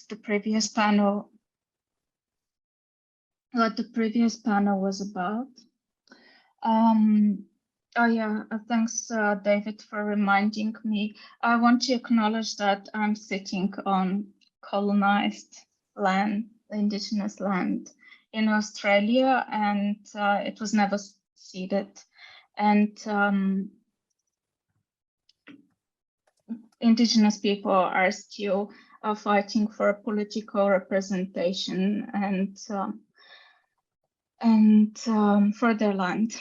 the previous panel, was about. Oh yeah, thanks David for reminding me. I want to acknowledge that I'm sitting on colonized land, indigenous land in Australia, and it was never ceded. And indigenous people are still fighting for political representation and for their land.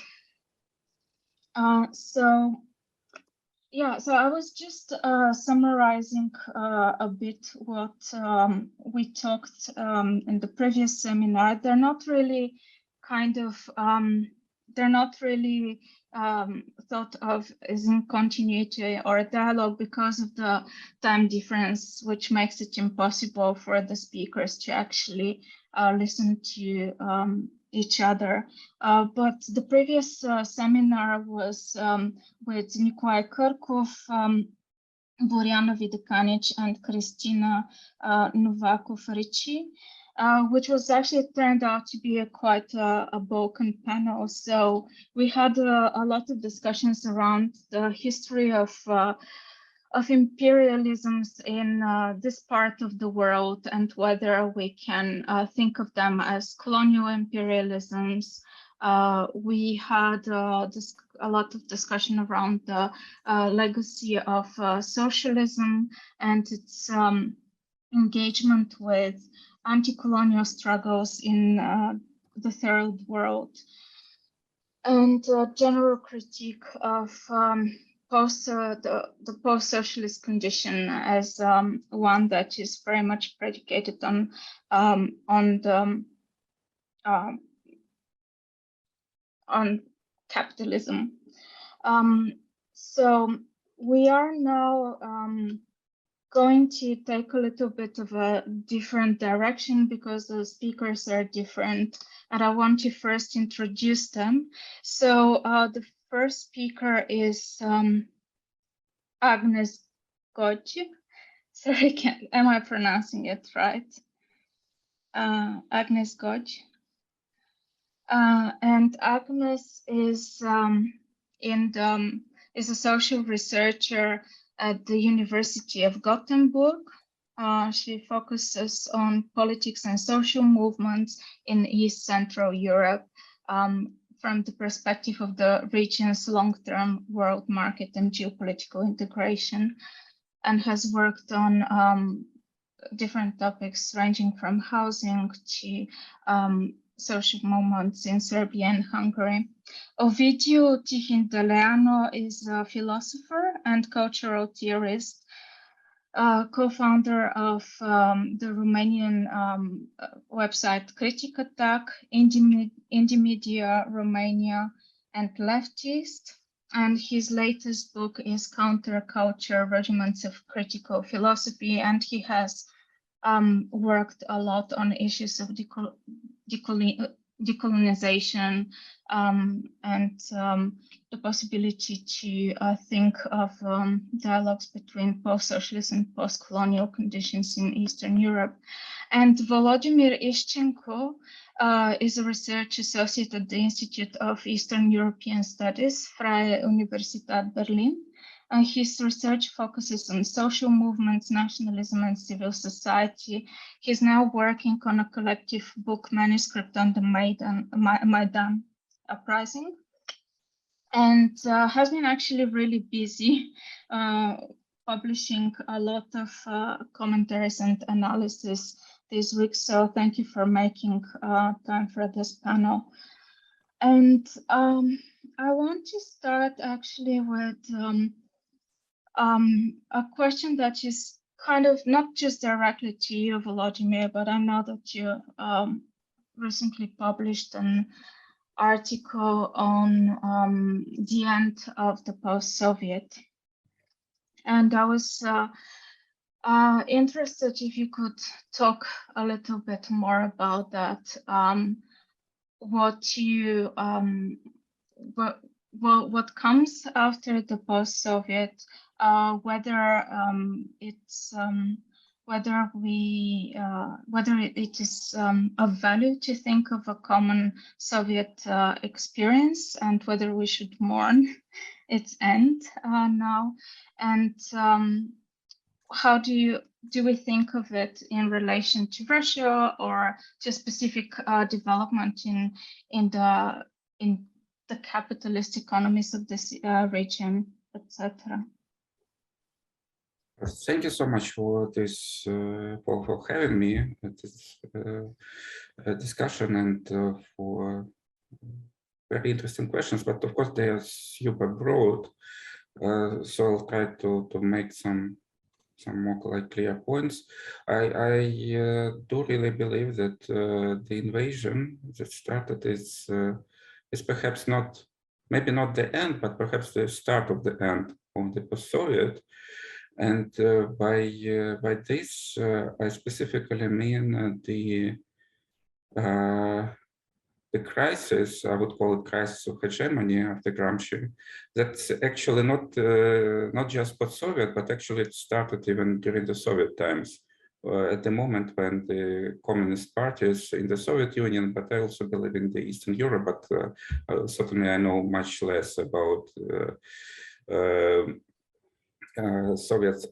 So I was just summarizing a bit what we talked in the previous seminar. They're not really thought of as in continuity or dialogue because of the time difference, which makes it impossible for the speakers to actually listen to each other. But the previous seminar was with Nicolae Kirkov, Boriana Videkanic, and Cristina Novakovici, which was actually turned out to be quite a Balkan panel. So we had a lot of discussions around the history of imperialisms in this part of the world and whether we can think of them as colonial imperialisms. We had a lot of discussion around the legacy of socialism and its engagement with anti-colonial struggles in the third world, and general critique of the post-socialist condition as one that is very much predicated on capitalism. So we are now going to take a little bit of a different direction because the speakers are different, and I want to first introduce them. So the first speaker is Agnes Goj. Sorry, am I pronouncing it right? Agnes Goj. And Agnes is is a social researcher at the University of Gothenburg. She focuses on politics and social movements in East Central Europe from the perspective of the region's long-term world market and geopolitical integration, and has worked on different topics ranging from housing to social movements in Serbia and Hungary. Ovidiu Tihindaleanu is a philosopher and cultural theorist, co-founder of the Romanian website Critic-Attack, Indie Media Romania, and Leftist. And his latest book is Counterculture, Rudiments of Critical Philosophy, and he has worked a lot on issues of decolonization and the possibility to think of dialogues between post-socialist and post-colonial conditions in Eastern Europe. And Volodymyr Ishchenko is a research associate at the Institute of Eastern European Studies, Freie Universität Berlin. His research focuses on social movements, nationalism, and civil society. He's now working on a collective book manuscript on the Maidan uprising, and has been actually really busy publishing a lot of commentaries and analysis this week. So thank you for making time for this panel. And I want to start actually with a question that is kind of not just directly to you, Volodymyr, but I know that you recently published an article on the end of the post-Soviet. And I was interested if you could talk a little bit more about that. What comes after the post-Soviet, whether it's whether it is of value to think of a common Soviet experience, and whether we should mourn its end now, and how do we think of it in relation to Russia or to specific development in the capitalist economies of this region, etc. Thank you so much for this, for having me at this discussion, and for very interesting questions. But of course, they are super broad, so I'll try to make some more clear points. I do really believe that the invasion that started is perhaps not, maybe not the end, but perhaps the start of the end of the post-Soviet. And by this, I specifically mean the crisis, I would call it crisis of hegemony after Gramsci. That's actually not just post-Soviet, but actually it started even during the Soviet times. At the moment when the communist parties in the Soviet Union, but I also believe in the Eastern Europe, but certainly I know much less about Soviet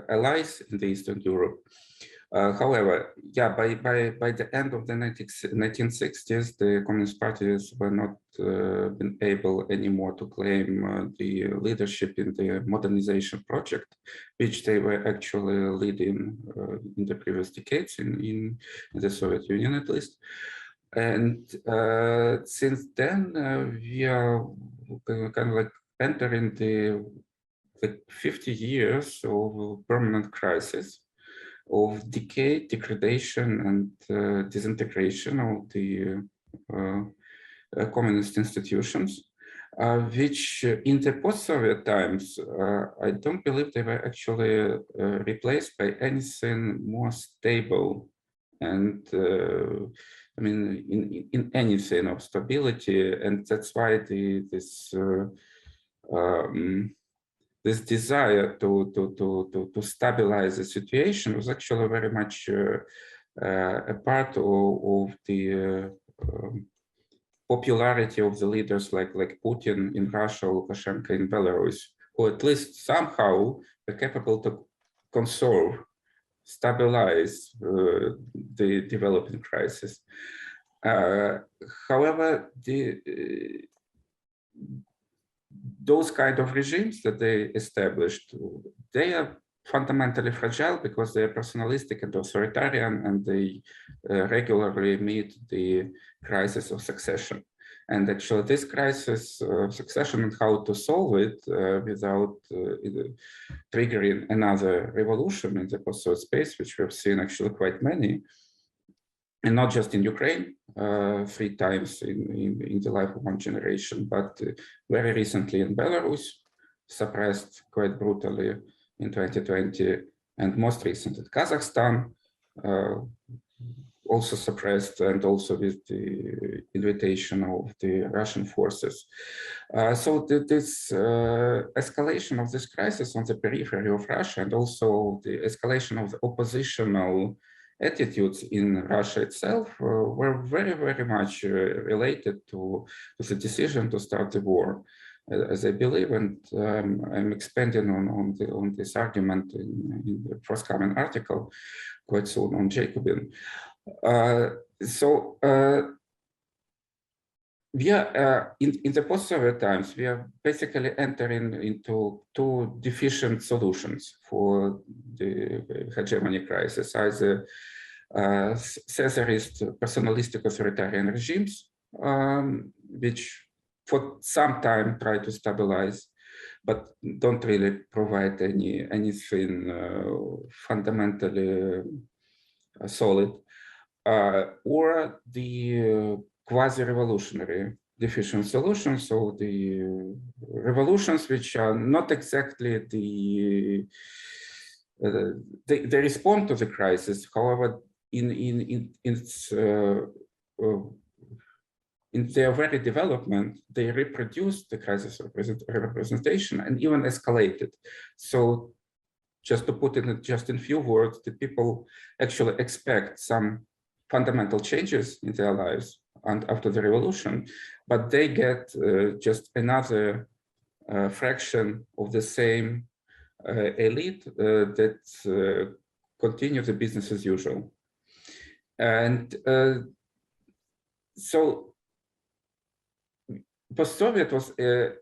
allies in the Eastern Europe. However, yeah, by the end of the 1960s, the communist parties were not been able anymore to claim the leadership in the modernization project, which they were actually leading in the previous decades in the Soviet Union, at least. And since then, we are kind of like entering the 50 years of permanent crisis, of decay, degradation, and disintegration of the communist institutions, which in the post-Soviet times, I don't believe they were actually replaced by anything more stable. And I mean, in anything of stability, and that's why this desire to stabilize the situation was actually very much a part of the popularity of the leaders like Putin in Russia, Lukashenko in Belarus, who at least somehow were capable to conserve, stabilize the developing crisis. However, those kind of regimes that they established, they are fundamentally fragile because they are personalistic and authoritarian, and they regularly meet the crisis of succession. And actually this crisis of succession and how to solve it without triggering another revolution in the post-Soviet space, which we have seen actually quite many, and not just in Ukraine, 3 times in the life of one generation, but very recently in Belarus, suppressed quite brutally in 2020, and most recently Kazakhstan, also suppressed, and also with the invitation of the Russian forces. So this escalation of this crisis on the periphery of Russia, and also the escalation of the oppositional attitudes in Russia itself were very, very much related to the decision to start the war, as I believe, and I'm expanding on this argument in the forthcoming article quite soon on Jacobin. We are in the post-Soviet times, we are basically entering into 2 deficient solutions for the hegemony crisis, either Caesarist personalistic authoritarian regimes, which for some time try to stabilize, but don't really provide anything fundamentally solid, or the quasi-revolutionary deficient solutions, so the revolutions which are not exactly they respond to the crisis. However, in their very development, they reproduce the crisis of representation and even escalated. So just to put it just in few words, the people actually expect some fundamental changes in their lives and after the revolution, but they get just another fraction of the same elite that continue the business as usual. And so post-Soviet was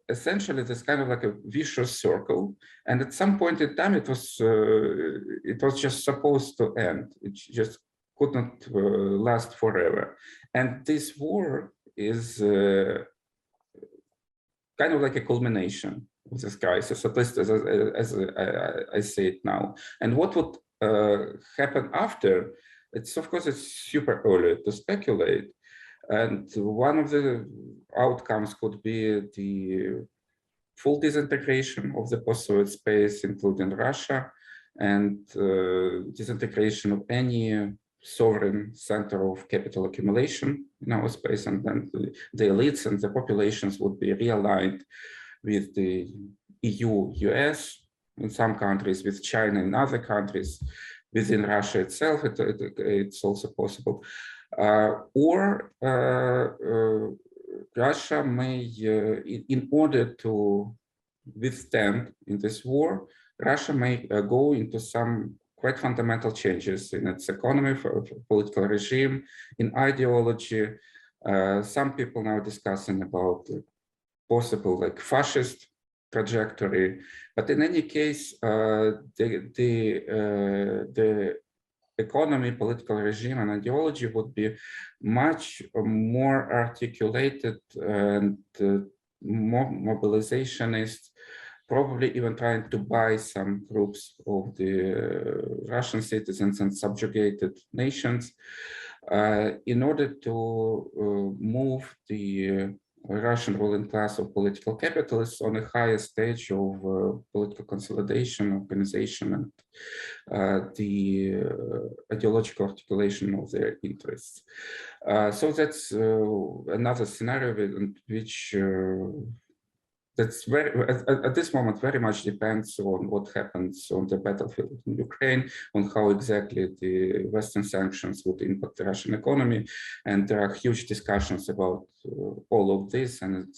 essentially this kind of like a vicious circle, and at some point in time it was just supposed to end. It just could not last forever. And this war is kind of like a culmination of this crisis, at least as I say it now. And what would happen after? Of course, it's super early to speculate. And one of the outcomes could be the full disintegration of the post-Soviet space, including Russia, and disintegration of any sovereign center of capital accumulation in our space, and then the elites and the populations would be realigned with the EU, US, in some countries, with China in other countries, within Russia itself, it's also possible. Or Russia may, in order to withstand in this war, Russia may go into some quite fundamental changes in its economy, for political regime, in ideology. Some people now discussing about possible like fascist trajectory, but in any case, the economy, political regime, and ideology would be much more articulated and more mobilizationist, probably even trying to buy some groups of the Russian citizens and subjugated nations in order to move the Russian ruling class of political capitalists on a higher stage of political consolidation, organization, and the ideological articulation of their interests. So that's another scenario in which that's very, at this moment, very much depends on what happens on the battlefield in Ukraine, on how exactly the Western sanctions would impact the Russian economy. And there are huge discussions about all of this. And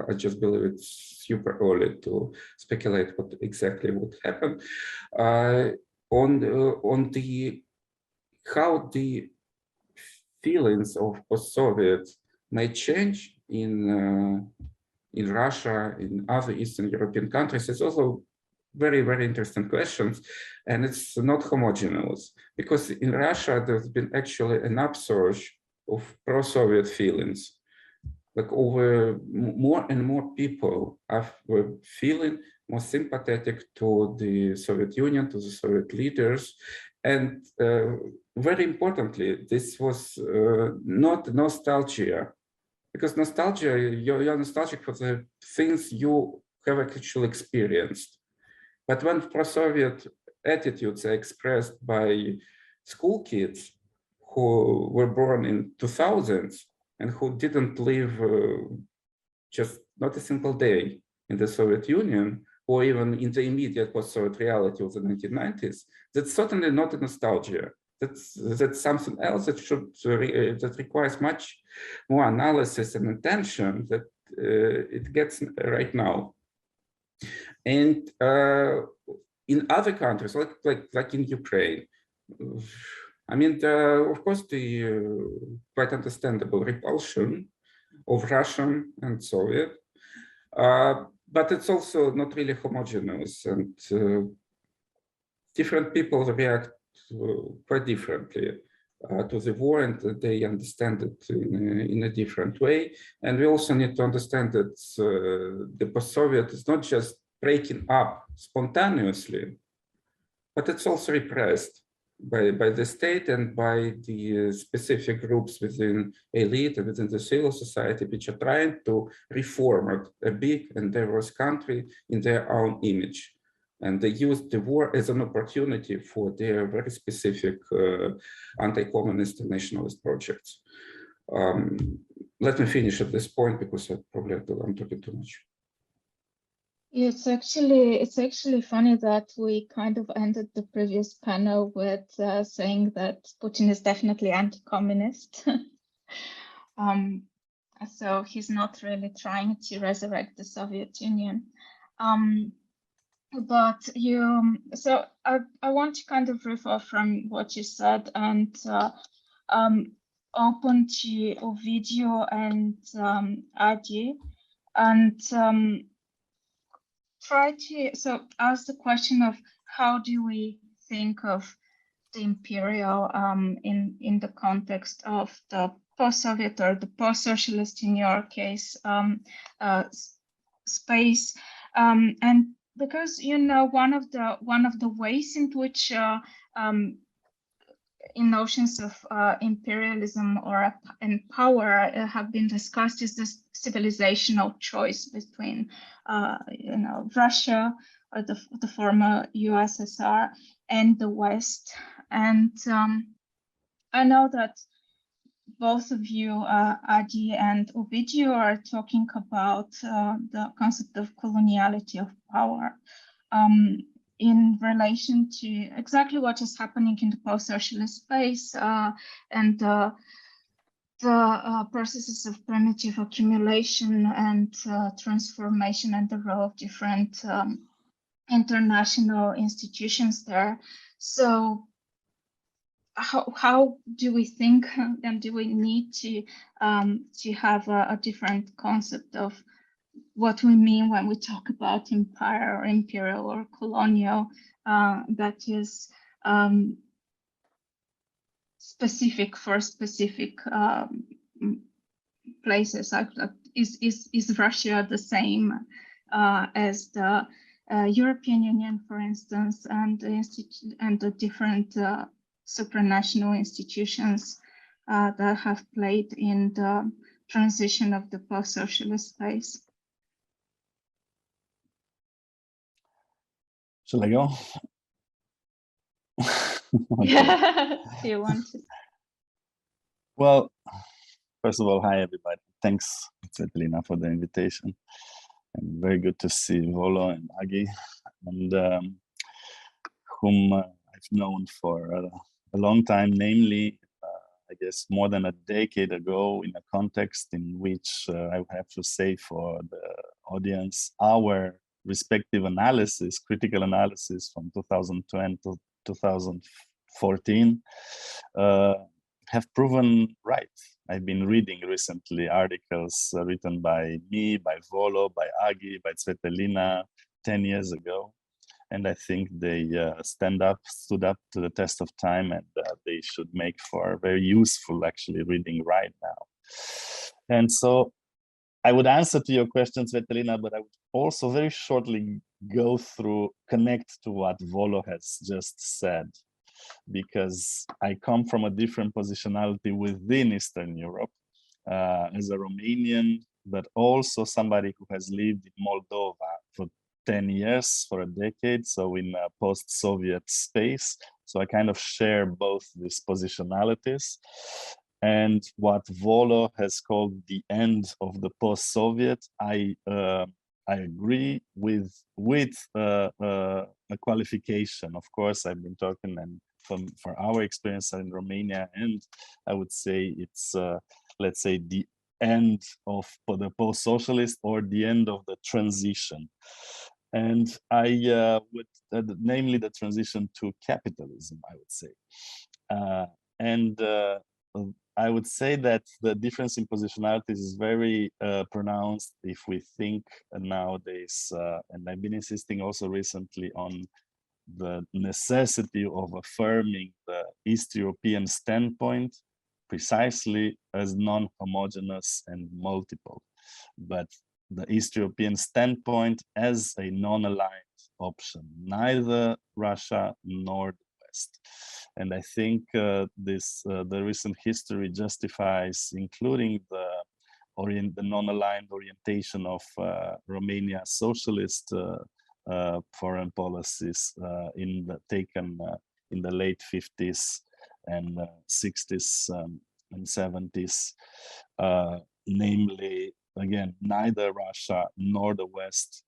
I just believe it's super early to speculate what exactly would happen. On how the feelings of post-Soviet may change in Russia, in other Eastern European countries, it's also very, very interesting questions. And it's not homogeneous, because in Russia, there's been actually an upsurge of pro-Soviet feelings. Like over more and more people were feeling more sympathetic to the Soviet Union, to the Soviet leaders. And very importantly, this was not nostalgia. Because nostalgia, you're nostalgic for the things you have actually experienced. But when pro-Soviet attitudes are expressed by school kids who were born in 2000s and who didn't live just not a single day in the Soviet Union, or even in the immediate post-Soviet reality of the 1990s, that's certainly not a nostalgia. That's something else that that requires much more analysis and attention that it gets right now. And in other countries, like in Ukraine, I mean, of course, the quite understandable repulsion of Russian and Soviet, but it's also not really homogeneous, and different people react quite differently to the war, and they understand it in a different way. And we also need to understand that the post-Soviet is not just breaking up spontaneously, but it's also repressed by the state and by the specific groups within elite and within the civil society, which are trying to reform a big and diverse country in their own image. And they used the war as an opportunity for their very specific anti-communist and nationalist projects. Let me finish at this point, because I'm talking too much. It's actually funny that we kind of ended the previous panel with saying that Putin is definitely anti-communist. So he's not really trying to resurrect the Soviet Union. But so I want to kind of riff off from what you said and open to Ovidio and Adi, and try to ask the question of how do we think of the imperial in the context of the post-Soviet or the post-socialist, in your case, space, and because one of the ways in which in notions of imperialism and power have been discussed is this civilizational choice between Russia or the former USSR and the West. And I know that both of you, Adi and Ovidio, are talking about the concept of coloniality of power in relation to exactly what is happening in the post-socialist space and the processes of primitive accumulation and transformation and the role of different international institutions there. So how do we think and do we need to have a different concept of what we mean when we talk about empire or imperial or colonial that is specific for specific places? Is Russia the same as the European Union, for instance, and the different supranational institutions that have played in the transition of the post-socialist space? Shall I go? Yeah. Do you want to? Well, first of all, hi everybody. Thanks, Svetlina, for the invitation. And very good to see Volo and Agi, and whom I've known for a long time, namely, I guess, more than a decade ago, in a context in which I would have to say for the audience, our respective analysis, critical analysis from 2020 to 2014, have proven right. I've been reading recently articles written by me, by Volo, by Agi, by Svetlina 10 years ago. And I think they stood up to the test of time, and they should make for very useful, actually, reading right now. And so I would answer to your question, Svetlina, but I would also very shortly connect to what Volo has just said, because I come from a different positionality within Eastern Europe as a Romanian, but also somebody who has lived in Moldova for 10 years, for a decade, so in a post-Soviet space. So I kind of share both these positionalities. And what Volo has called the end of the post-Soviet, I agree with a qualification. Of course, I've been talking and for our experience in Romania, and I would say it's, let's say, the end of the post-socialist or the end of the transition. And I would, namely the transition to capitalism, I would say. I would say that the difference in positionalities is very pronounced if we think nowadays, and I've been insisting also recently on the necessity of affirming the East European standpoint precisely as non-homogeneous and multiple, but the East European standpoint as a non-aligned option, neither Russia nor the West. And I think the recent history justifies including the non-aligned orientation of Romania's socialist foreign policies taken in the late 50s and 60s and 70s, namely, again, neither Russia nor the West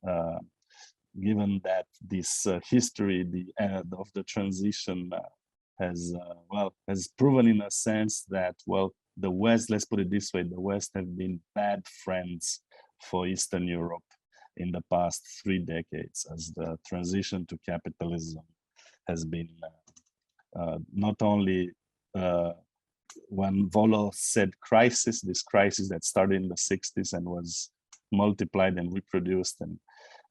given that this history of the transition has proven in a sense that, well, the West, let's put it this way, the West have been bad friends for Eastern Europe in the past 3 decades, as the transition to capitalism has been not only when Volo said crisis, this crisis that started in the 60s and was multiplied and reproduced, and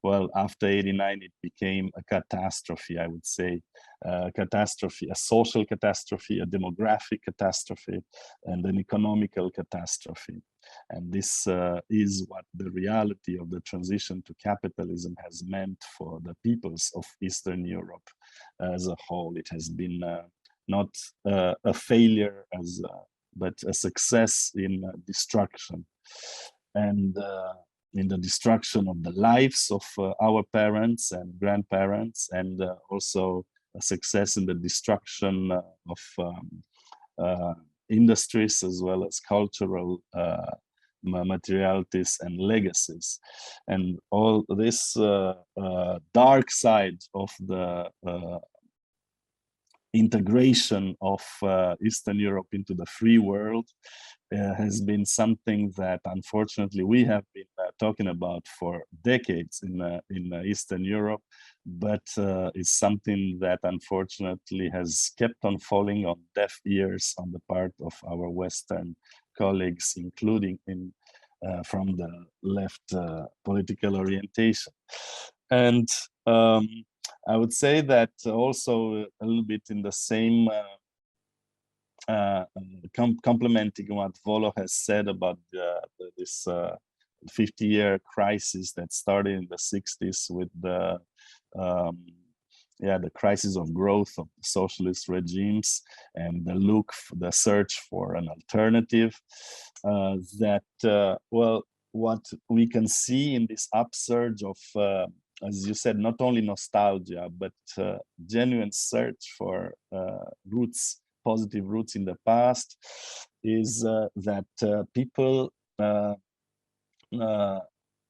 well, after 89, it became a catastrophe, I would say, a catastrophe, a social catastrophe, a demographic catastrophe, and an economical catastrophe. And this is what the reality of the transition to capitalism has meant for the peoples of Eastern Europe as a whole. It has been not a failure, but a success in destruction. And in the destruction of the lives of our parents and grandparents, and also a success in the destruction of industries as well as cultural materialities and legacies. And all this dark side of the integration of Eastern Europe into the free world has been something that unfortunately we have been talking about for decades in Eastern Europe, but it's something that unfortunately has kept on falling on deaf ears on the part of our Western colleagues, including from the left political orientation. And I would say that also a little bit in the same complementing what Volo has said about this 50-year crisis that started in the 60s with the crisis of growth of socialist regimes and the search for an alternative. What we can see in this upsurge of, as you said, not only nostalgia, but genuine search for roots, positive roots in the past, is that people are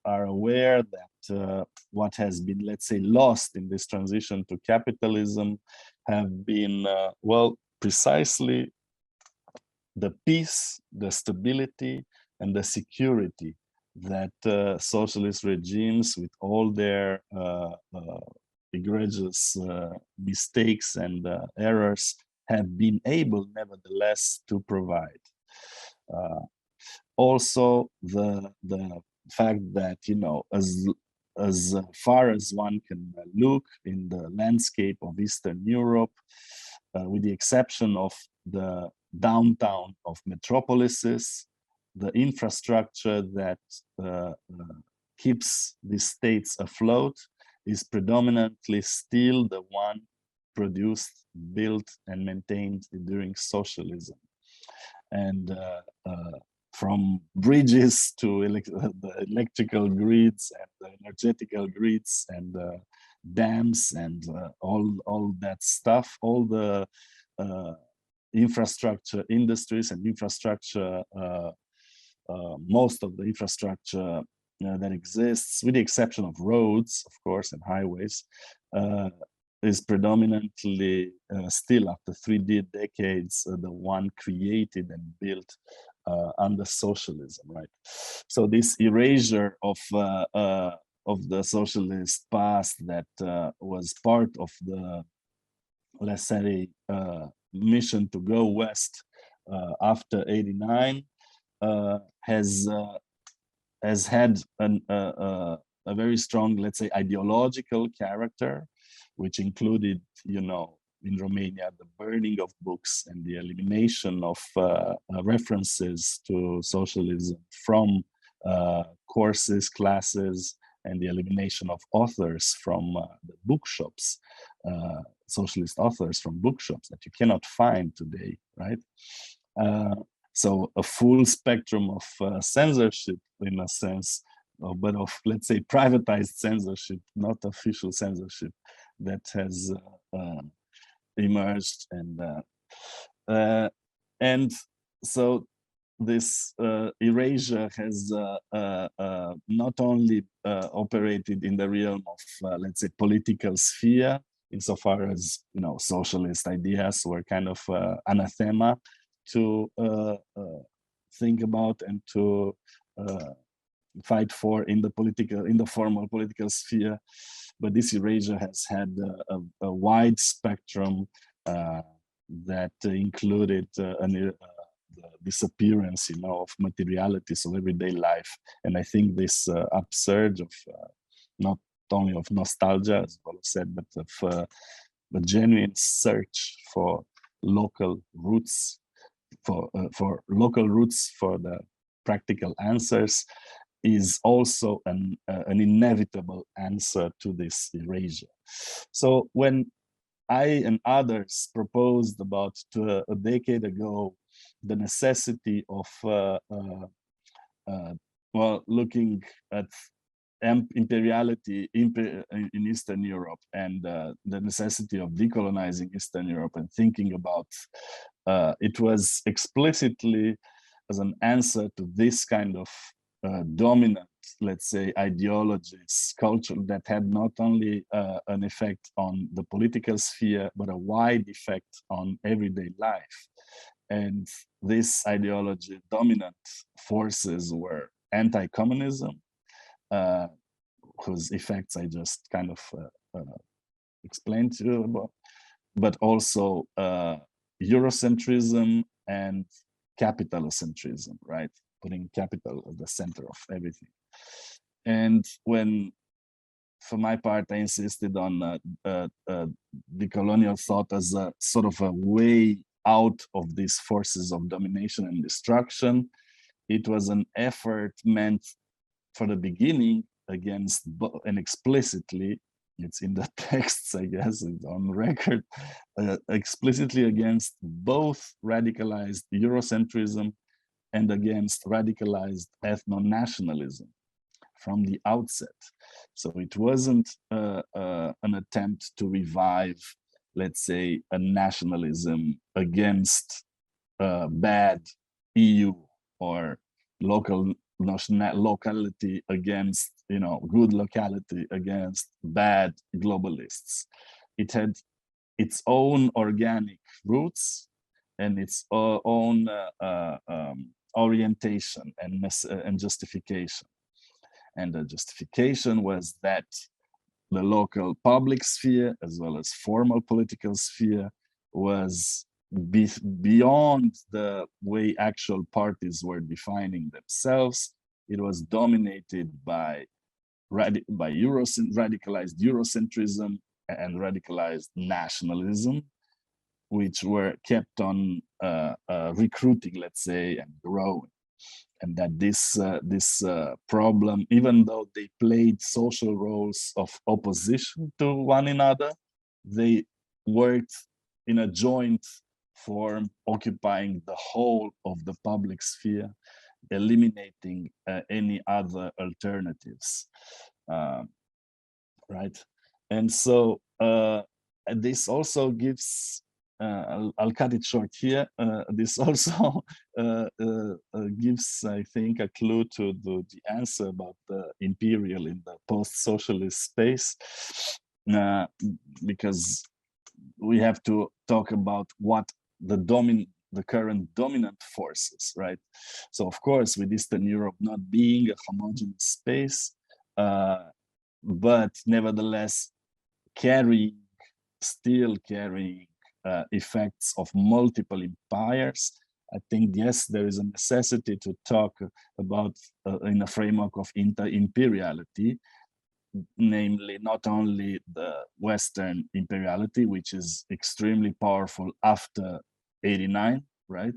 aware that what has been, let's say, lost in this transition to capitalism have been, precisely the peace, the stability, and the security that socialist regimes, with all their egregious mistakes and errors, have been able, nevertheless, to provide. Also, the fact that, as far as one can look in the landscape of Eastern Europe, with the exception of the downtown of metropolises, the infrastructure that keeps these states afloat is predominantly still the one produced, built, and maintained during socialism. And from bridges to the electrical grids and the energetical grids and dams and all that stuff, all the infrastructure industries and infrastructure, most of the infrastructure that exists, with the exception of roads, of course, and highways, is predominantly still, after 3 decades, the one created and built under socialism, right? So this erasure of the socialist past that was part of the, let's say, mission to go west after '89 has had a very strong, let's say, ideological character, which included, in Romania, the burning of books and the elimination of references to socialism from courses, classes, and the elimination of authors from the bookshops, socialist authors from bookshops that you cannot find today, right? So a full spectrum of censorship, in a sense, but of, let's say, privatized censorship, not official censorship, that has emerged. And so this erasure has not only operated in the realm of, let's say, political sphere, insofar as, you know, socialist ideas were kind of anathema to think about and to fight for in the formal political sphere, but this erasure has had a wide spectrum that included the disappearance, you know, of materialities of everyday life. And I think this upsurge of not only of nostalgia, as Paolo said, but of the genuine search for local roots, for local roots for the practical answers, is also an inevitable answer to this erasure. So when I and others proposed about a decade ago the necessity of well, looking at imperiality in Eastern Europe and the necessity of decolonizing Eastern Europe and thinking about it was explicitly as an answer to this kind of dominant, let's say, ideologies, culture that had not only an effect on the political sphere, but a wide effect on everyday life. And this ideology, dominant forces were anti-communism, whose effects I just kind of explained to you about, but also Eurocentrism and capitalocentrism, right? Putting capital at the center of everything. And when, for my part, I insisted on decolonial thought as a sort of a way out of these forces of domination and destruction, it was an effort meant for the beginning against, and explicitly, it's in the texts, I guess, it's on record, explicitly against both radicalized Eurocentrism and against radicalized ethno-nationalism from the outset. So it wasn't an attempt to revive, let's say, a nationalism against bad EU or local locality against, you know, good locality against bad globalists. It had its own organic roots and its own orientation and justification. And the justification was that the local public sphere, as well as formal political sphere, was beyond the way actual parties were defining themselves. It was dominated by radicalized Eurocentrism and radicalized nationalism, which were kept on recruiting, let's say, and growing. And that this problem, even though they played social roles of opposition to one another, they worked in a joint form, occupying the whole of the public sphere, eliminating any other alternatives, right? And so this also gives, I'll cut it short here. This also gives, I think, a clue to the answer about the imperial in the post-socialist space, because we have to talk about what the current dominant forces, right? So of course, with Eastern Europe not being a homogeneous space, but nevertheless still carrying effects of multiple empires. I think, yes, there is a necessity to talk about in a framework of inter-imperiality, namely not only the Western imperiality, which is extremely powerful after 89, right?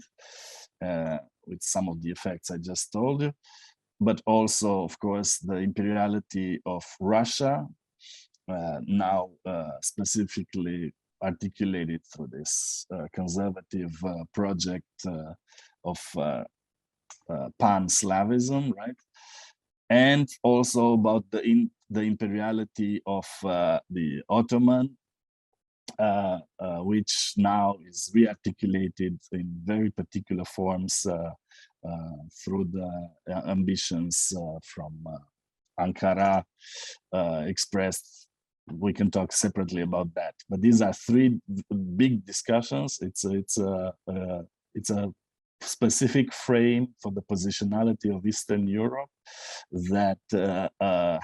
With some of the effects I just told you, but also, of course, the imperiality of Russia, now specifically articulated through this conservative project of pan-Slavism, right? And also about the imperiality of the Ottoman which now is rearticulated in very particular forms through the ambitions from Ankara expressed. We can talk separately about that, but these are three big discussions. It's a specific frame for the positionality of Eastern Europe that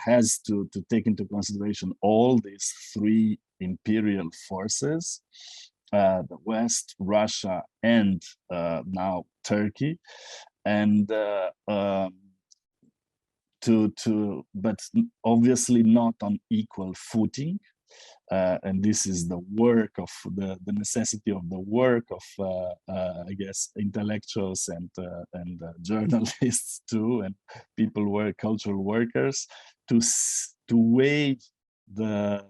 has to take into consideration all these three imperial forces, the West, Russia, and now Turkey, and but obviously not on equal footing. And this is the work of the necessity of the work of I guess intellectuals and journalists too, and people cultural workers to weigh the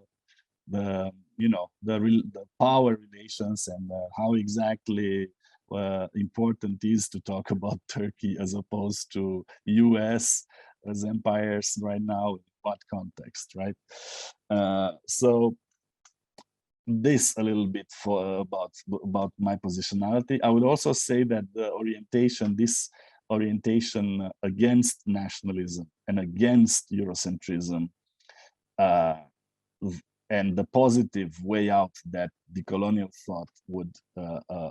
power relations and how exactly important is to talk about Turkey as opposed to US as empires right now, in what context, right? So this a little bit about my positionality. I would also say that this orientation against nationalism and against Eurocentrism, and the positive way out that decolonial thought would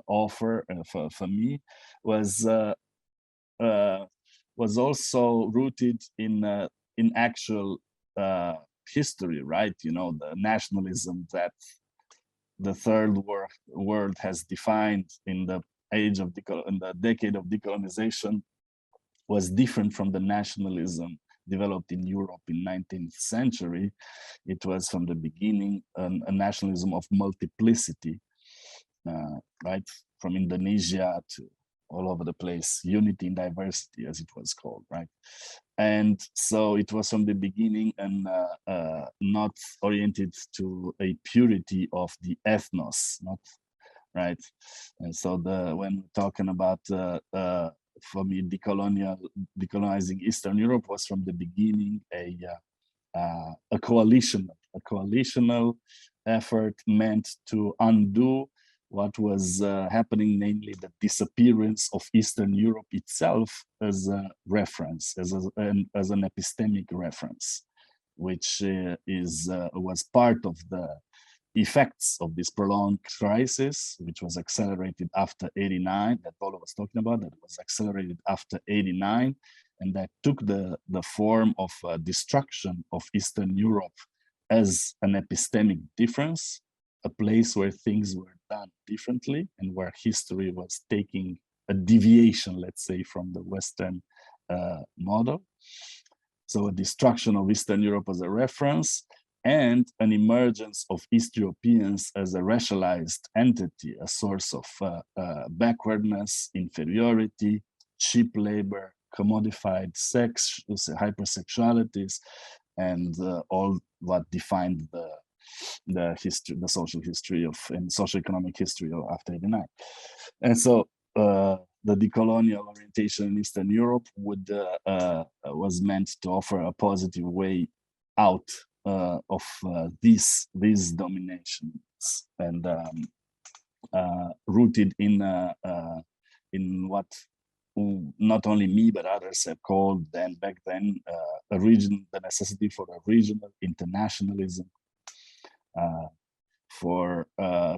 offer for me was also rooted in actual history, right? You know, the nationalism that the third world has defined in the in the decade of decolonization was different from the nationalism developed in Europe in 19th century. It was from the beginning a nationalism of multiplicity, right? From Indonesia to all over the place, unity in diversity, as it was called, right? And so it was from the beginning and not oriented to a purity of the ethnos, not right. And so when we're talking about for me, decolonizing Eastern Europe was from the beginning a coalitional effort meant to undo what was happening, namely the disappearance of Eastern Europe itself as a reference, as an epistemic reference, which was part of the effects of this prolonged crisis, which was accelerated after 89, that Paulo was talking about, that was accelerated after 89, and that took the form of destruction of Eastern Europe as an epistemic difference, a place where things were done differently and where history was taking a deviation, let's say, from the Western model. So a destruction of Eastern Europe as a reference, and an emergence of East Europeans as a racialized entity, a source of backwardness, inferiority, cheap labor, commodified sex, hypersexualities, and all what defined the history, the social history of and socioeconomic history of after 89. And so the decolonial orientation in Eastern Europe was meant to offer a positive way out of these dominations, and rooted in what not only me but others have called back then the necessity for a regional internationalism, for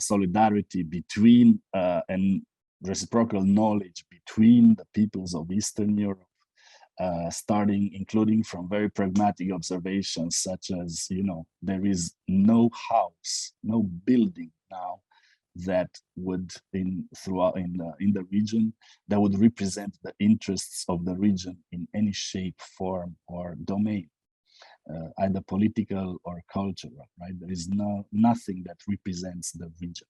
solidarity between and reciprocal knowledge between the peoples of Eastern Europe, including from very pragmatic observations such as, there is no house, no building now that would in the region that would represent the interests of the region in any shape, form, or domain, either political or cultural, right? There is nothing that represents the region.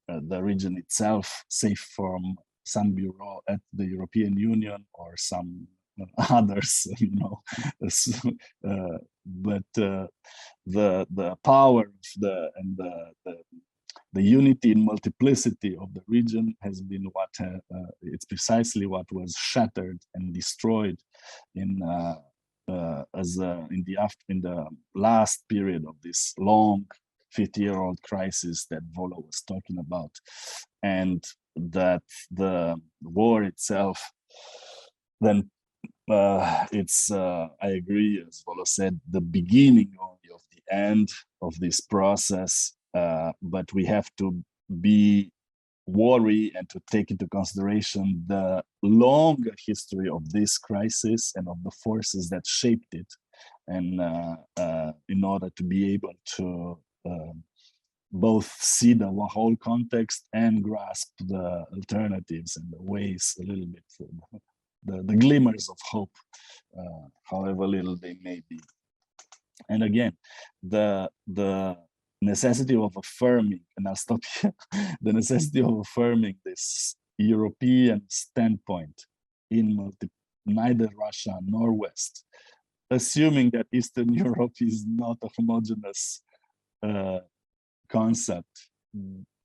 The region itself, safe from some bureau at the European Union or some others, but the power of the unity and multiplicity of the region has been it's precisely what was shattered and destroyed in the last period of this long 50-year-old crisis that Volo was talking about, and that the war itself, then it's, I agree, as Volo said, the beginning only of the end of this process, but we have to be worry and to take into consideration the longer history of this crisis and of the forces that shaped it, and in order to be able to both see the whole context and grasp the alternatives and the ways a little bit, the glimmers of hope, however little they may be. And again, the necessity of affirming, and I'll stop here, the necessity of affirming this European standpoint in neither Russia nor West, assuming that Eastern Europe is not a homogeneous concept,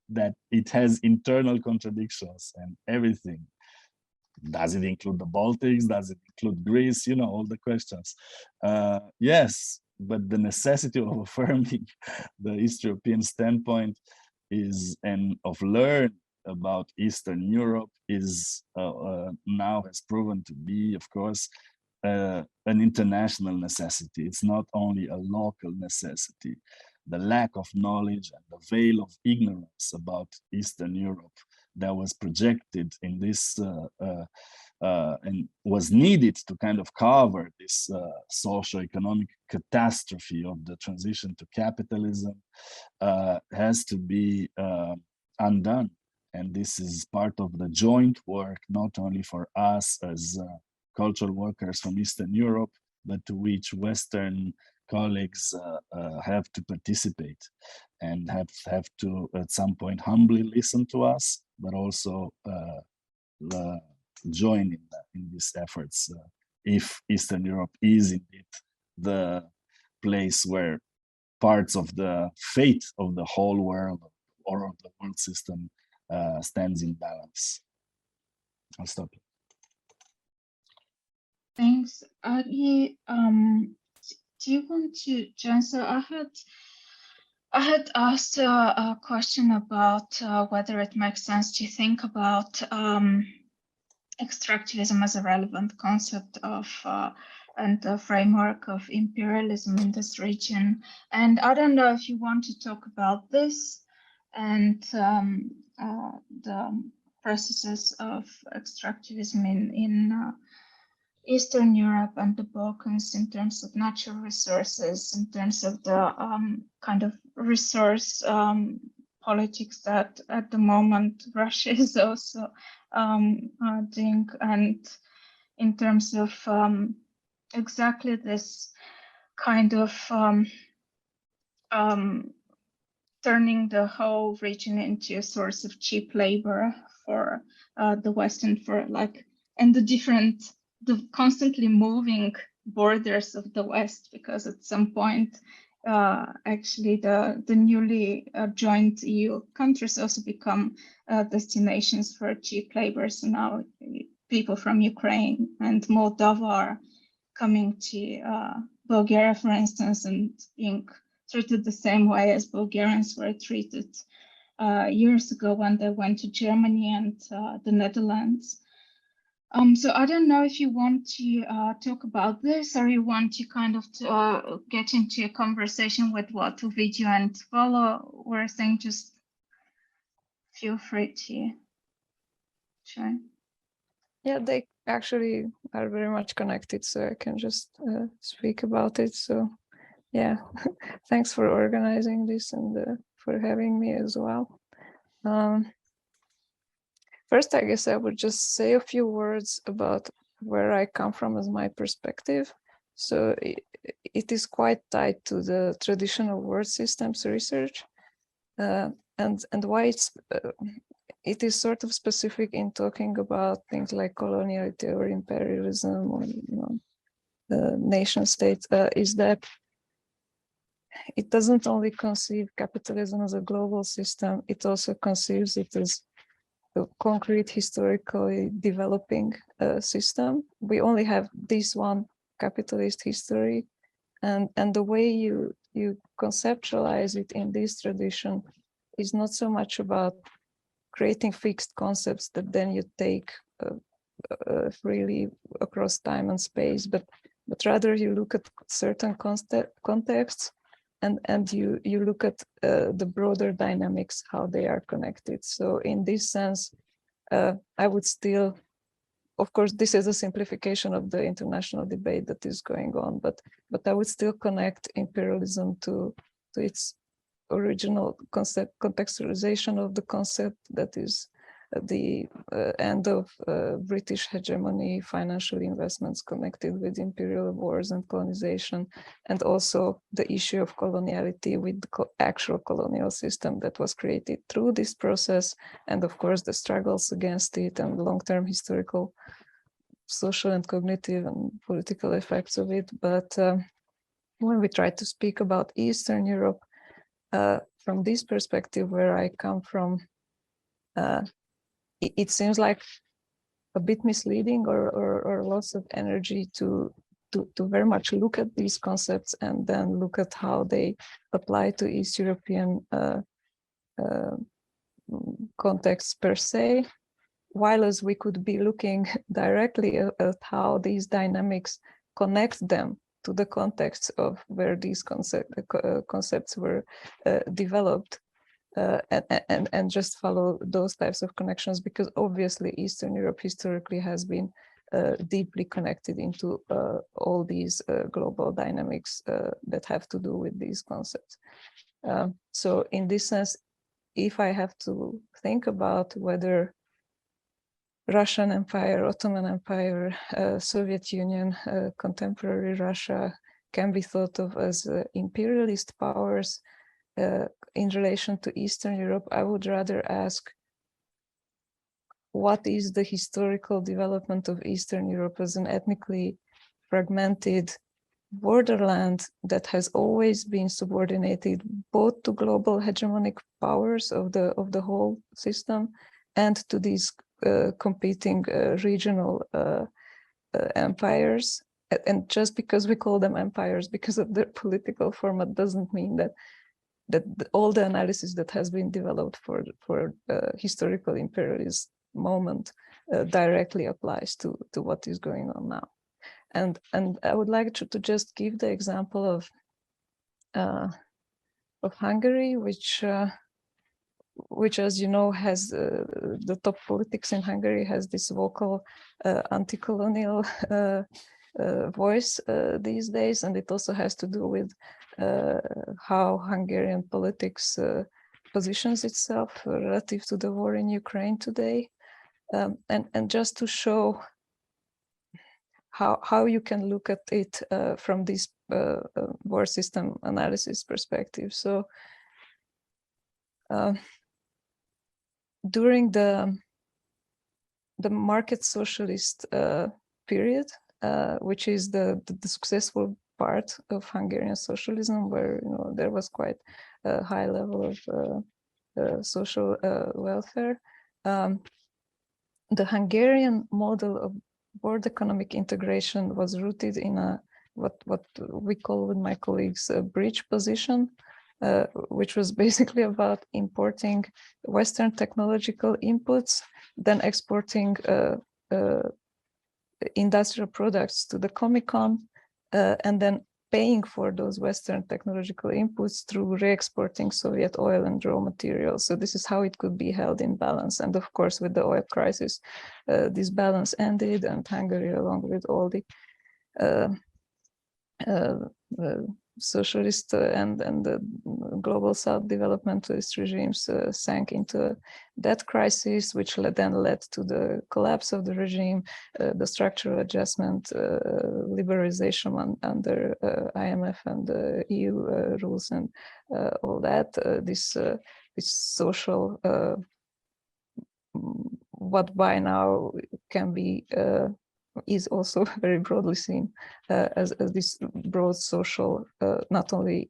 that it has internal contradictions and everything. Does it include the Baltics? Does it include Greece? You know, all the questions. Yes, but the necessity of affirming the East European standpoint is, and of learn about Eastern Europe is now has proven to be, of course, an international necessity. It's not only a local necessity. The lack of knowledge and the veil of ignorance about Eastern Europe that was projected in this and was needed to kind of cover this socio-economic catastrophe of the transition to capitalism has to be undone. And this is part of the joint work, not only for us as cultural workers from Eastern Europe, but to which Western colleagues have to participate and have to at some point humbly listen to us, but also join in these efforts if Eastern Europe is indeed the place where parts of the fate of the whole world or of the world system stands in balance. I'll stop. Thanks. Agi, do you want to join? So I had asked a question about whether it makes sense to think about extractivism as a relevant concept of and a framework of imperialism in this region. And I don't know if you want to talk about this and the processes of extractivism in Eastern Europe and the Balkans in terms of natural resources, in terms of the kind of resource politics that at the moment Russia is also doing, and in terms of exactly this kind of turning the whole region into a source of cheap labor for the West and for and the constantly moving borders of the West, because at some point actually the newly joined EU countries also become destinations for cheap labor. So now people from Ukraine and Moldova are coming to Bulgaria, for instance, and being treated the same way as Bulgarians were treated years ago when they went to Germany and the Netherlands. So I don't know if you want to talk about this, or you want to kind of get into a conversation with what Ovidiu and Volo were saying. Just feel free to join. Yeah, they actually are very much connected, so I can just speak about it. So yeah, thanks for organizing this and for having me as well. First, I guess I would just say a few words about where I come from as my perspective. So it is quite tied to the traditional word systems research, and why it is sort of specific in talking about things like coloniality or imperialism or the nation state, is that it doesn't only conceive capitalism as a global system, it also conceives it as a concrete, historically developing system. We only have this one capitalist history, and the way you you conceptualize it in this tradition is not so much about creating fixed concepts that then you take freely across time and space, but rather you look at certain contexts and you look at the broader dynamics, how they are connected. So in this sense, I would still, of course, this is a simplification of the international debate that is going on, but I would still connect imperialism to its original concept, contextualization of the concept that is the end of British hegemony, financial investments connected with imperial wars and colonization, and also the issue of coloniality with the actual colonial system that was created through this process, and of course the struggles against it and long-term historical, social and cognitive and political effects of it. But when we try to speak about Eastern Europe, from this perspective where I come from, it seems like a bit misleading or loss of energy to very much look at these concepts and then look at how they apply to East European contexts per se, while as we could be looking directly at how these dynamics connect them to the context of where these concepts were developed. And just follow those types of connections, because obviously Eastern Europe historically has been deeply connected into all these global dynamics that have to do with these concepts. So in this sense, if I have to think about whether Russian Empire, Ottoman Empire, Soviet Union, contemporary Russia can be thought of as imperialist powers in relation to Eastern Europe, I would rather ask, what is the historical development of Eastern Europe as an ethnically fragmented borderland that has always been subordinated both to global hegemonic powers of the whole system and to these competing regional empires. And just because we call them empires because of their political format doesn't mean that all the analysis that has been developed for historical imperialist moment directly applies to what is going on now. And I would like to just give the example of Hungary, which as you know has the top politics in Hungary has this vocal anti-colonial voice these days, and it also has to do with how Hungarian politics positions itself relative to the war in Ukraine today, and just to show how you can look at it from this war system analysis perspective. So during the market socialist period, which is the successful part of Hungarian socialism, where there was quite a high level of social welfare. The Hungarian model of world economic integration was rooted in what we call with my colleagues a bridge position, which was basically about importing Western technological inputs, then exporting industrial products to the Comecon, and then paying for those Western technological inputs through re-exporting Soviet oil and raw materials. So this is how it could be held in balance. And of course, with the oil crisis, this balance ended, and Hungary, along with all the socialist and the global South developmentalist regimes sank into that crisis, which then led to the collapse of the regime, the structural adjustment, liberalization under IMF and EU rules, and all that. This social, what by now can be is also very broadly seen as this broad social, not only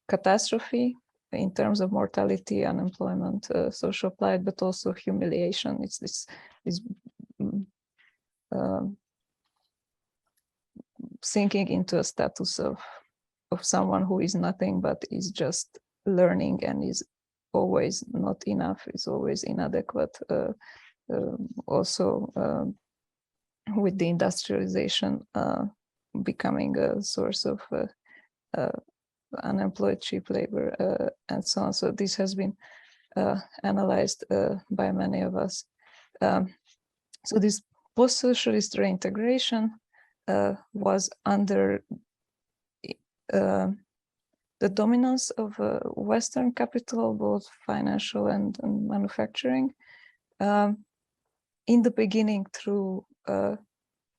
catastrophe in terms of mortality, unemployment, social plight, but also humiliation. It's this sinking into a status of someone who is nothing but is just learning and is always not enough, is always inadequate. Also, with the industrialization becoming a source of unemployed cheap labor and so on. So this has been analyzed by many of us. So this post-socialist reintegration was under the dominance of Western capital, both financial and manufacturing, in the beginning through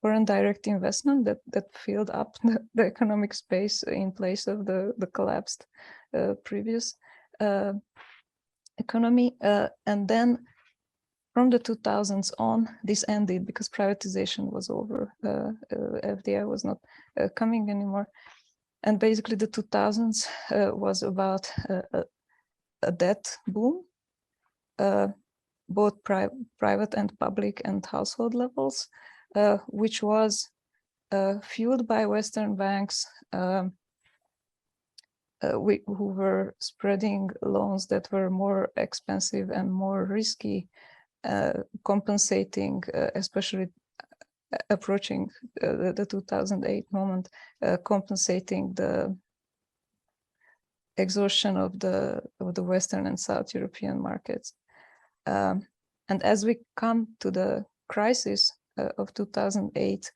foreign direct investment that filled up the economic space in place of the collapsed previous economy. And then from the 2000s on, this ended because privatization was over. FDI was not coming anymore. And basically the 2000s was about a debt boom, both private and public and household levels, which was fueled by Western banks who were spreading loans that were more expensive and more risky, compensating, especially approaching the 2008 moment, compensating the exhaustion of the Western and South European markets. And as we come to the crisis of 2008,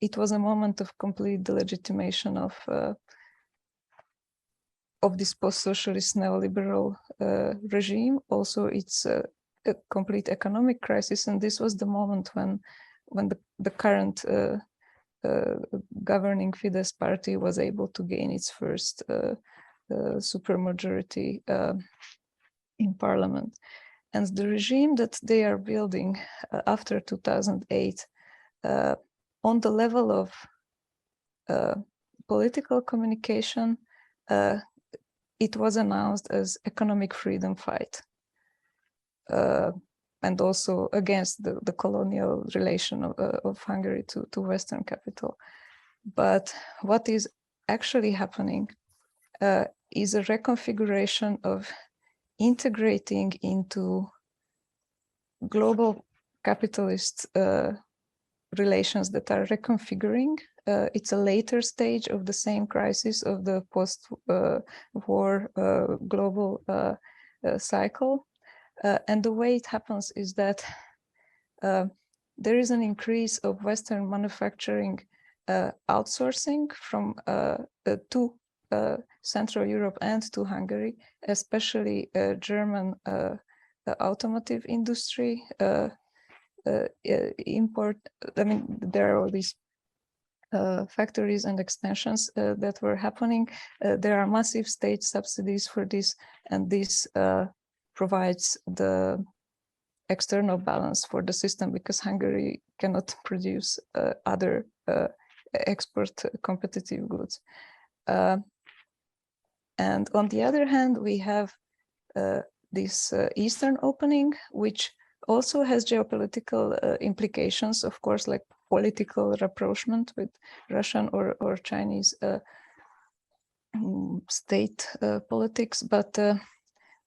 it was a moment of complete delegitimation of this post-socialist neoliberal regime. Also, it's a complete economic crisis, and this was the moment when the current governing Fidesz party was able to gain its first supermajority in parliament. And the regime that they are building after 2008, on the level of political communication, it was announced as economic freedom fight. And also against the colonial relation of Hungary to Western capital. But what is actually happening is a reconfiguration of integrating into global capitalist relations that are reconfiguring. It's a later stage of the same crisis of the post-war global cycle. And the way it happens is that there is an increase of Western manufacturing outsourcing from to Central Europe and to Hungary, especially German automotive industry, import. I mean, there are all these factories and expansions that were happening. There are massive state subsidies for this, and this provides the external balance for the system because Hungary cannot produce other export competitive goods. And on the other hand, we have this Eastern opening, which also has geopolitical implications, of course, like political rapprochement with Russian or Chinese state politics,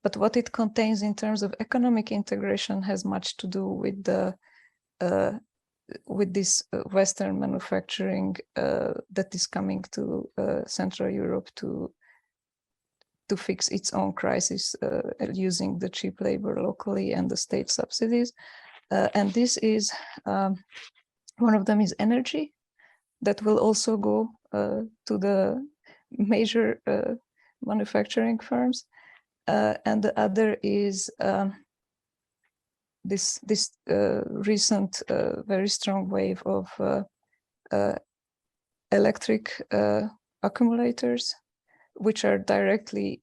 but what it contains in terms of economic integration has much to do with the with this Western manufacturing that is coming to Central Europe to fix its own crisis using the cheap labor locally and the state subsidies. And this is one of them is energy that will also go to the major manufacturing firms. And the other is this recent very strong wave of electric accumulators, which are directly,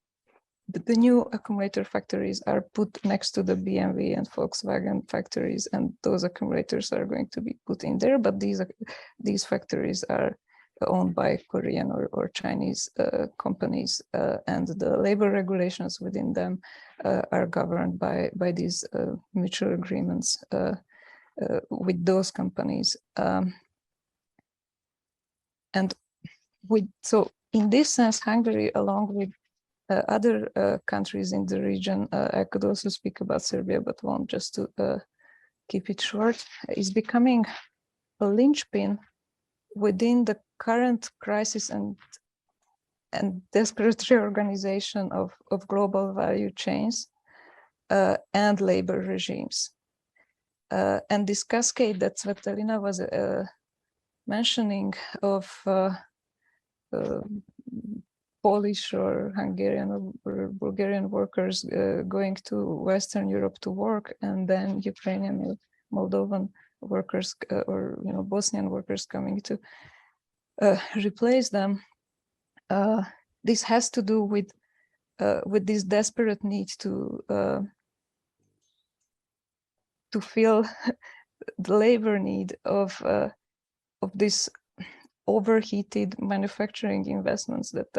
the new accumulator factories are put next to the BMW and Volkswagen factories, and those accumulators are going to be put in there. But these factories are owned by Korean or Chinese companies, and the labor regulations within them are governed by these mutual agreements with those companies. And so in this sense, Hungary, along with other countries in the region, I could also speak about Serbia, but won't, just to keep it short, is becoming a linchpin within the current crisis and desperate reorganization of global value chains and labor regimes. And this cascade that Svetlana was mentioning of Polish or Hungarian or Bulgarian workers going to Western Europe to work, and then Ukrainian or Moldovan workers or Bosnian workers coming to replace them. This has to do with this desperate need to fill the labor need of this overheated manufacturing investments that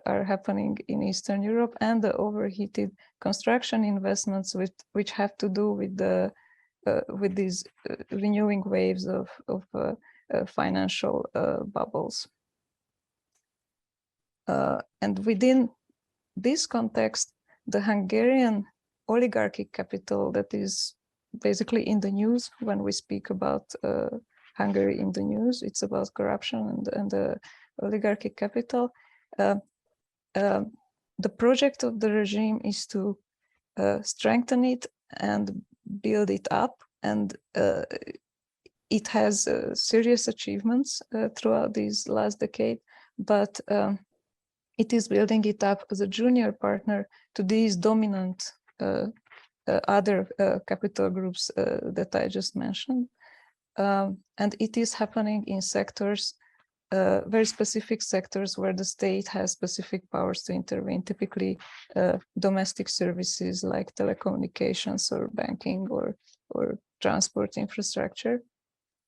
are happening in Eastern Europe, and the overheated construction investments which have to do with these renewing waves of financial bubbles. And within this context, the Hungarian oligarchic capital that is basically in the news when we speak about Hungary in the news, it's about corruption and the oligarchic capital. The project of the regime is to strengthen it and build it up, and it has serious achievements throughout this last decade, but it is building it up as a junior partner to these dominant other capital groups that I just mentioned. And it is happening in sectors, very specific sectors where the state has specific powers to intervene, typically domestic services like telecommunications or banking or transport infrastructure.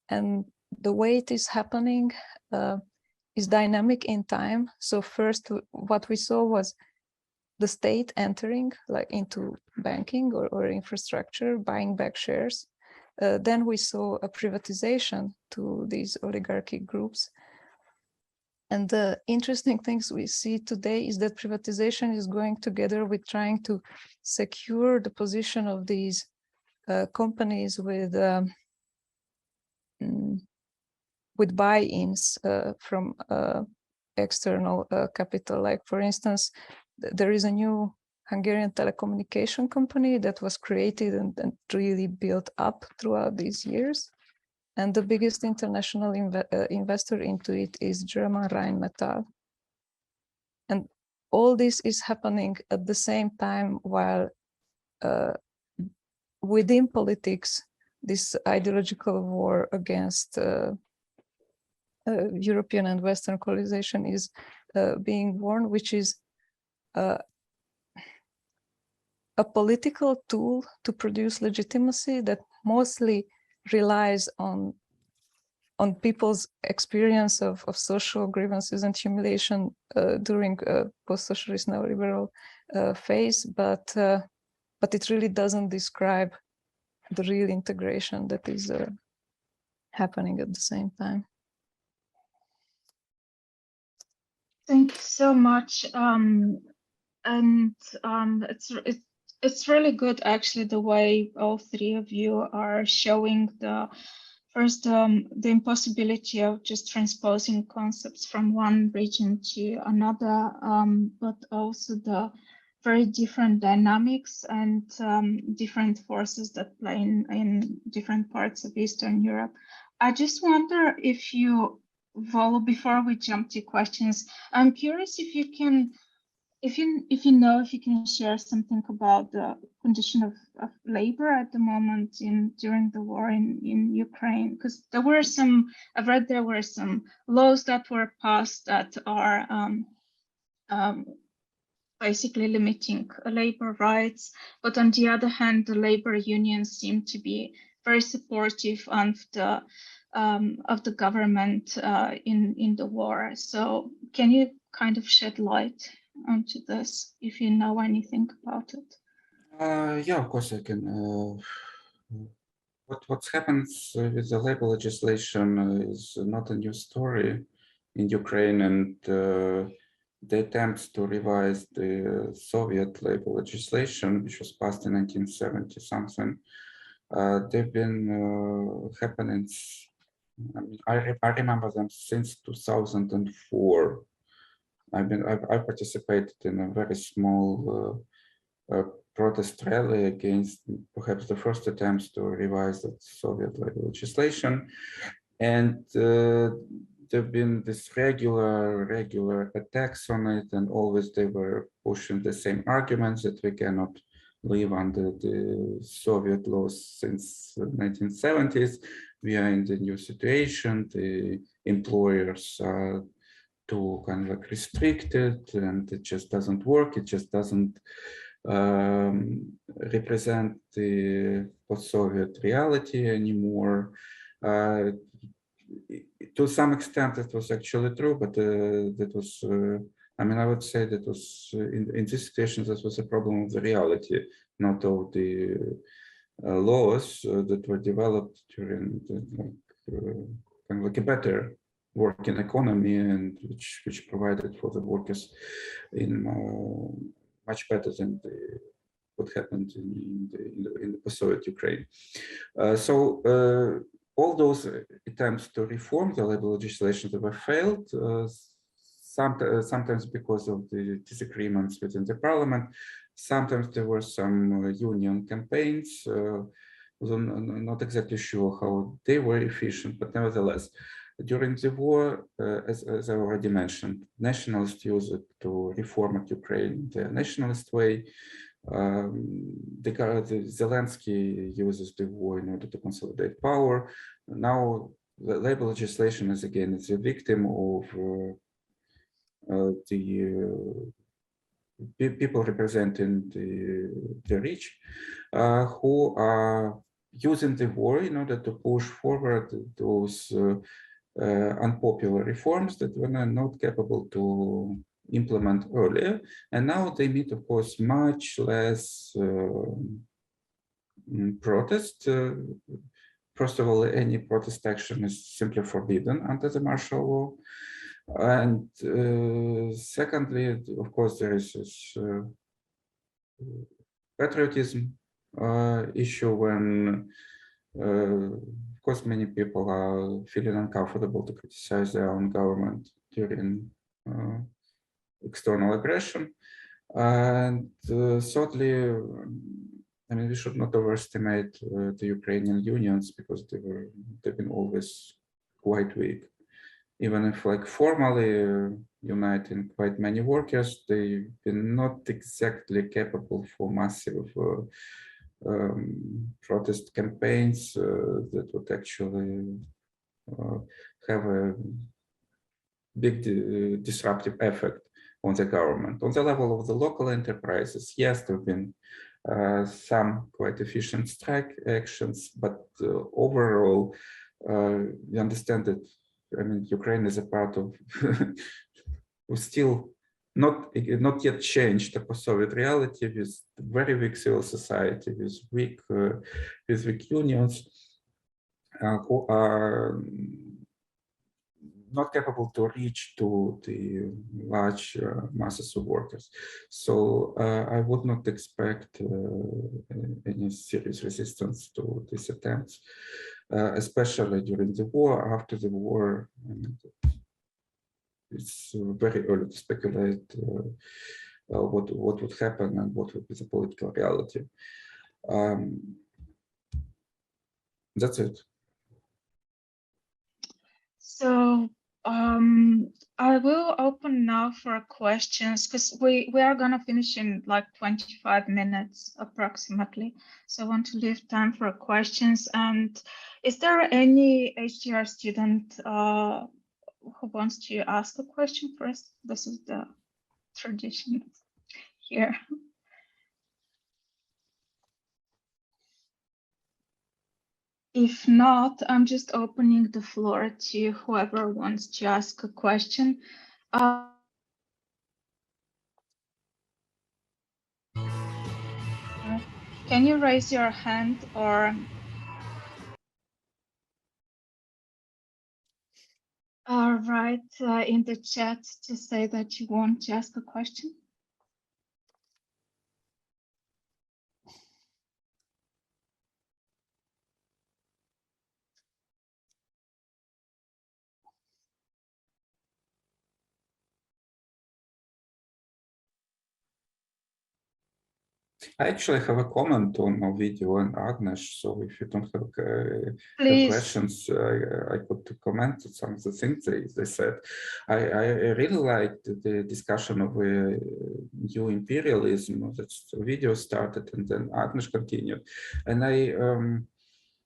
And the way it is happening is dynamic in time. So first, what we saw was the state entering into banking or infrastructure, buying back shares. Then we saw a privatization to these oligarchic groups. And the interesting things we see today is that privatization is going together with trying to secure the position of these companies with buy-ins from external capital. Like, for instance, there is a new Hungarian telecommunication company that was created and really built up throughout these years. And the biggest international investor into it is German Rheinmetall. And all this is happening at the same time while within politics, this ideological war against European and Western colonization is being won, which is a political tool to produce legitimacy that mostly relies on people's experience of social grievances and humiliation during post-socialist neoliberal phase, but it really doesn't describe the real integration that is happening at the same time. Thank you so much. It's really good, actually, the way all three of you are showing the impossibility of just transposing concepts from one region to another, but also the very different dynamics and different forces that play in different parts of Eastern Europe. I just wonder if you, Volo, before we jump to questions, I'm curious if you can, if you can share something about the condition of labor at the moment during the war in Ukraine, because there were some, I've read there were some laws that were passed that are basically limiting labor rights, but on the other hand, the labor unions seem to be very supportive of the government in the war. So can you kind of shed light onto this if you know anything about it? Yeah, of course I can. What happens with the labor legislation is not a new story. in Ukraine, and the attempts to revise the Soviet labor legislation, which was passed in 1970 something, they've been happening. I mean, I remember them since 2004. I participated in a very small protest rally against perhaps the first attempts to revise the Soviet labor legislation, and there've been this regular attacks on it, and always they were pushing the same arguments that we cannot live under the Soviet laws since the 1970s. We are in the new situation. The employers are too kind of like restricted, and it just doesn't work. It just doesn't represent the post-Soviet reality anymore. To some extent, it was actually true, but that was, I mean, I would say that was in this situation, this was a problem of the reality, not of the laws that were developed during the, kind of like a better working economy, and which provided for the workers in much better than what happened in the post-Soviet Ukraine. All those attempts to reform the labor legislation that were failed, sometimes because of the disagreements within the parliament. Sometimes there were some union campaigns. I'm not exactly sure how they were efficient, but nevertheless, during the war, as I already mentioned, nationalists used it to reform Ukraine the nationalist way. Zelensky uses the war in order to consolidate power. Now, the labor legislation is again a victim of the people representing the rich, who are using the war in order to push forward those unpopular reforms that were not capable to implement earlier, and now they meet, of course, much less protest. First of all, any protest action is simply forbidden under the martial law, and secondly, of course, there is this patriotism issue when, of course, many people are feeling uncomfortable to criticize their own government during external aggression. And thirdly, I mean, we should not overestimate the Ukrainian unions, because they've been always quite weak. Even if, like, formally uniting quite many workers, they've been not exactly capable for massive protest campaigns that would actually have a big disruptive effect on the government. On the level of the local enterprises, yes, there have been some quite efficient strike actions, but overall, we understand that, I mean, Ukraine is a part of, we still not yet changed the post-Soviet reality, with very weak civil society, with weak unions, who are not capable to reach to the large masses of workers. So I would not expect any serious resistance to these attempts, especially during the war. After the war, I mean, it's very early to speculate what would happen and what would be the political reality. That's it. So I will open now for questions, because we are going to finish in like 25 minutes approximately. So I want to leave time for questions. And is there any HDR student who wants to ask a question first? This is the tradition here. If not, I'm just opening the floor to whoever wants to ask a question. Can you raise your hand, or Write in the chat to say that you want to ask a question. I actually have a comment on our video and Agnes, so if you don't have Please. questions, I could comment on some of the things they said. I really liked the discussion of new imperialism. That video started and then Agnes continued, and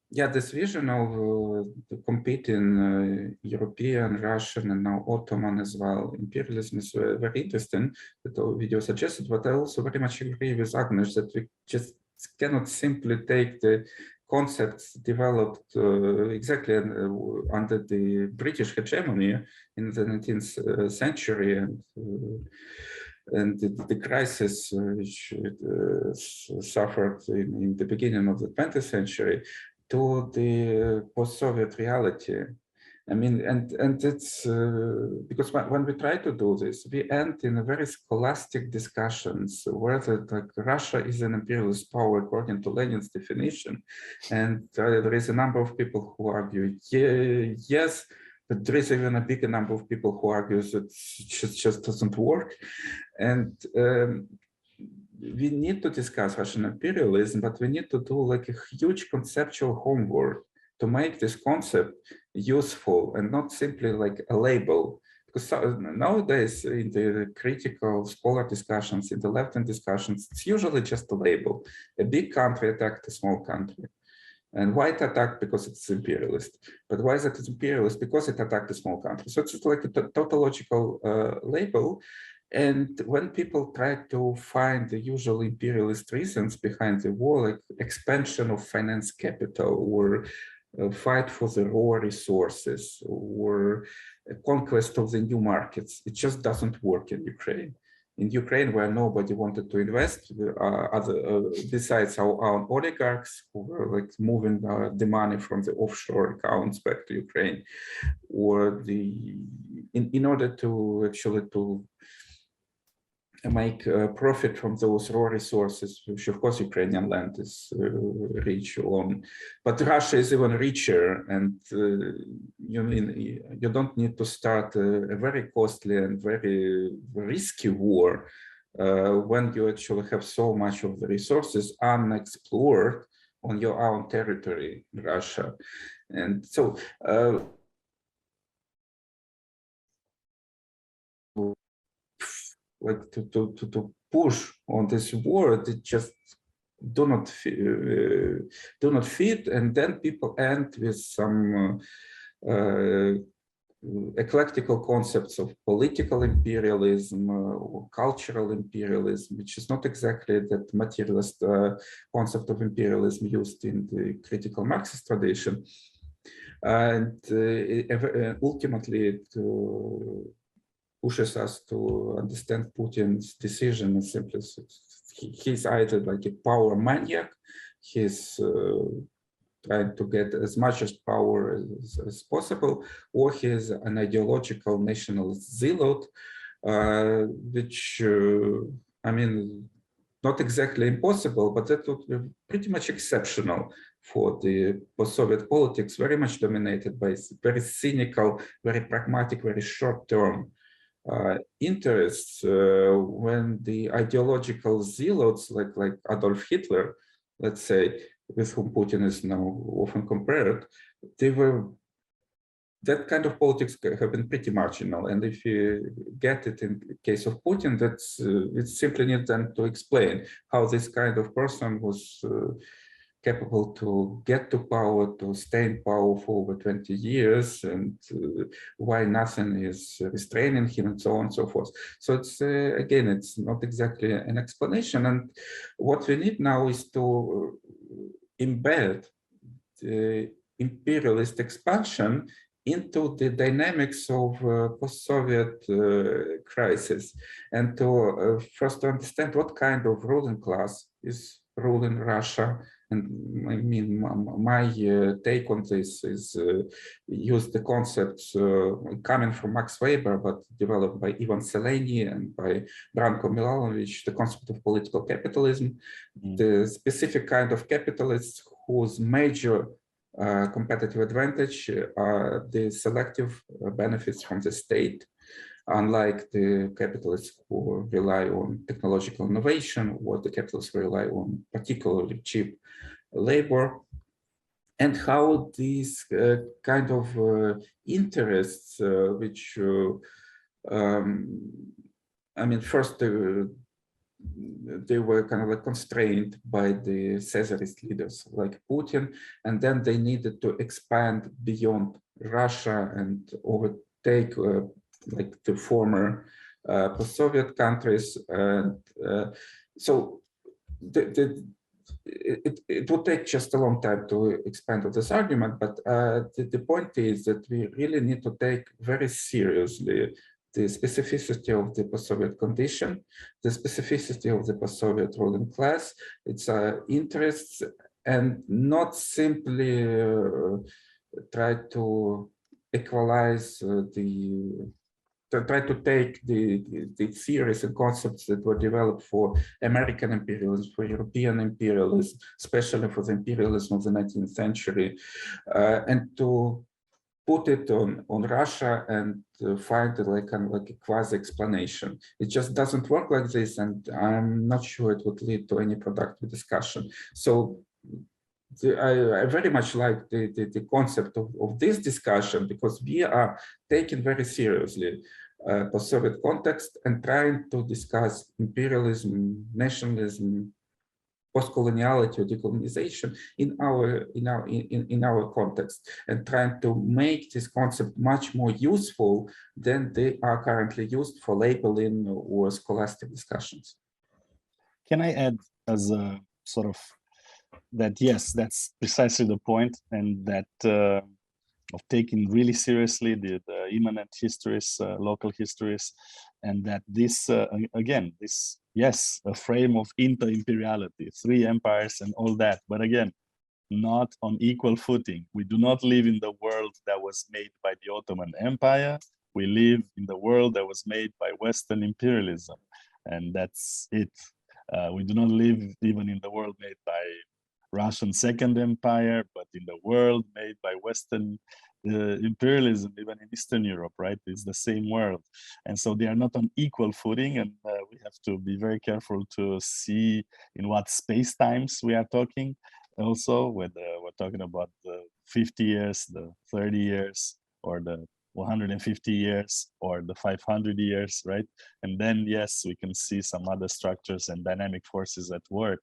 yeah, this vision of the competing European, Russian, and now Ottoman as well imperialism is very interesting. That the video suggested, but I also very much agree with Agnes that we just cannot simply take the concepts developed exactly under the British hegemony in the 19th century and the crisis which suffered in the beginning of the 20th century to the post-Soviet reality. I mean, and it's because when we try to do this, we end in a very scholastic discussions whether like Russia is an imperialist power according to Lenin's definition, and there is a number of people who argue yes, but there is even a bigger number of people who argues that it just doesn't work, and we need to discuss Russian imperialism, but we need to do like a huge conceptual homework to make this concept useful and not simply like a label. Because nowadays in the critical scholar discussions, in the left-hand discussions, it's usually just a label. A big country attacked a small country. And why it attacked? Because it's imperialist. But why is it imperialist? Because it attacked a small country. So it's like a tautological label. And when people try to find the usual imperialist reasons behind the war, like expansion of finance capital or fight for the raw resources or conquest of the new markets, it just doesn't work in Ukraine. In Ukraine, where nobody wanted to invest, besides our own oligarchs who were like moving the money from the offshore accounts back to Ukraine, or in order to actually to make profit from those raw resources, which of course Ukrainian land is rich on, but Russia is even richer, and you don't need to start a very costly and very risky war when you actually have so much of the resources unexplored on your own territory, Russia. And so like to push on this war, they just do not fit, and then people end with some eclectical concepts of political imperialism or cultural imperialism, which is not exactly that materialist concept of imperialism used in the critical Marxist tradition. And ultimately it pushes us to understand Putin's decision as simply he's either like a power maniac, he's trying to get as much as power as possible, or he's an ideological nationalist zealot, which, I mean, not exactly impossible, but that would be pretty much exceptional for the post-Soviet politics, very much dominated by very cynical, very pragmatic, very short-term interests, when the ideological zealots like Adolf Hitler, let's say, with whom Putin is now often compared, that kind of politics have been pretty marginal. And if you get it in the case of Putin, that's it simply needs then to explain how this kind of person was capable to get to power, to stay in power for over 20 years, and why nothing is restraining him, and so on and so forth. So it's, again, it's not exactly an explanation. And what we need now is to embed the imperialist expansion into the dynamics of post-Soviet crisis, and to first understand what kind of ruling class is ruling Russia And I mean, my take on this is use the concepts coming from Max Weber, but developed by Ivan Seleny and by Branko Milanovic, the concept of political capitalism, the specific kind of capitalists whose major competitive advantage are the selective benefits from the state, unlike the capitalists who rely on technological innovation, or the capitalists who rely on particularly cheap labor, and how these kind of interests, which, I mean, first they were kind of like constrained by the Caesarist leaders like Putin, and then they needed to expand beyond Russia and overtake like the former post-Soviet countries. And so it would take just a long time to expand on this argument, but the point is that we really need to take very seriously the specificity of the post-Soviet condition, the specificity of the post-Soviet ruling class, its interests, and not simply try to equalize try to take the theories and concepts that were developed for American imperialism, for European imperialism, especially for the imperialism of the 19th century, and to put it on Russia and find like kind of like a quasi explanation. It just doesn't work like this, and I'm not sure it would lead to any productive discussion. So I very much like the concept of this discussion, because we are taking very seriously post-Soviet context and trying to discuss imperialism, nationalism, post-coloniality or decolonization in our context, and trying to make this concept much more useful than they are currently used for labeling or scholastic discussions. Can I add as a sort of that, yes, that's precisely the point, and that of taking really seriously the immanent histories, local histories, and that this, again, this, yes, a frame of inter-imperiality, 3 empires and all that, but again, not on equal footing. We do not live in the world that was made by the Ottoman Empire. We live in the world that was made by Western imperialism, and that's it. We do not live even in the world made by Russian Second Empire, but in the world made by Western imperialism, even in Eastern Europe, right? It's the same world. And so they are not on equal footing, and we have to be very careful to see in what space times we are talking. Also, whether we're talking about the 50 years, the 30 years, or the 150 years, or the 500 years, right? And then, yes, we can see some other structures and dynamic forces at work.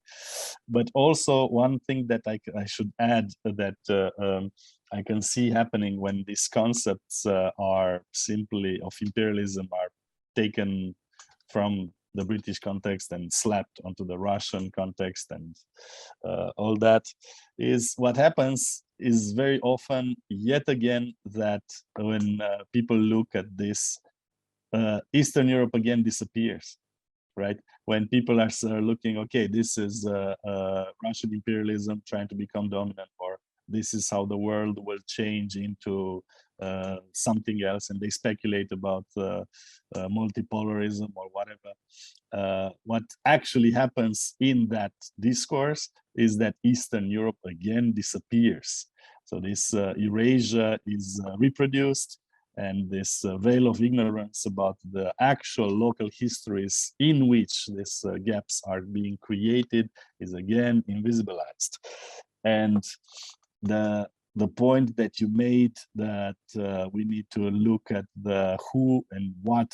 But also one thing that I should add that I can see happening when these concepts are simply of imperialism are taken from the British context and slapped onto the Russian context and all that, is what happens is very often, yet again, that when people look at this, Eastern Europe again disappears, right? When people are looking, okay, this is Russian imperialism trying to become dominant, or this is how the world will change into something else, and they speculate about multipolarism or whatever. What actually happens in that discourse is that Eastern Europe again disappears. So this erasure is reproduced, and this veil of ignorance about the actual local histories in which these gaps are being created is again invisibilized. And the point that you made, that we need to look at the who and what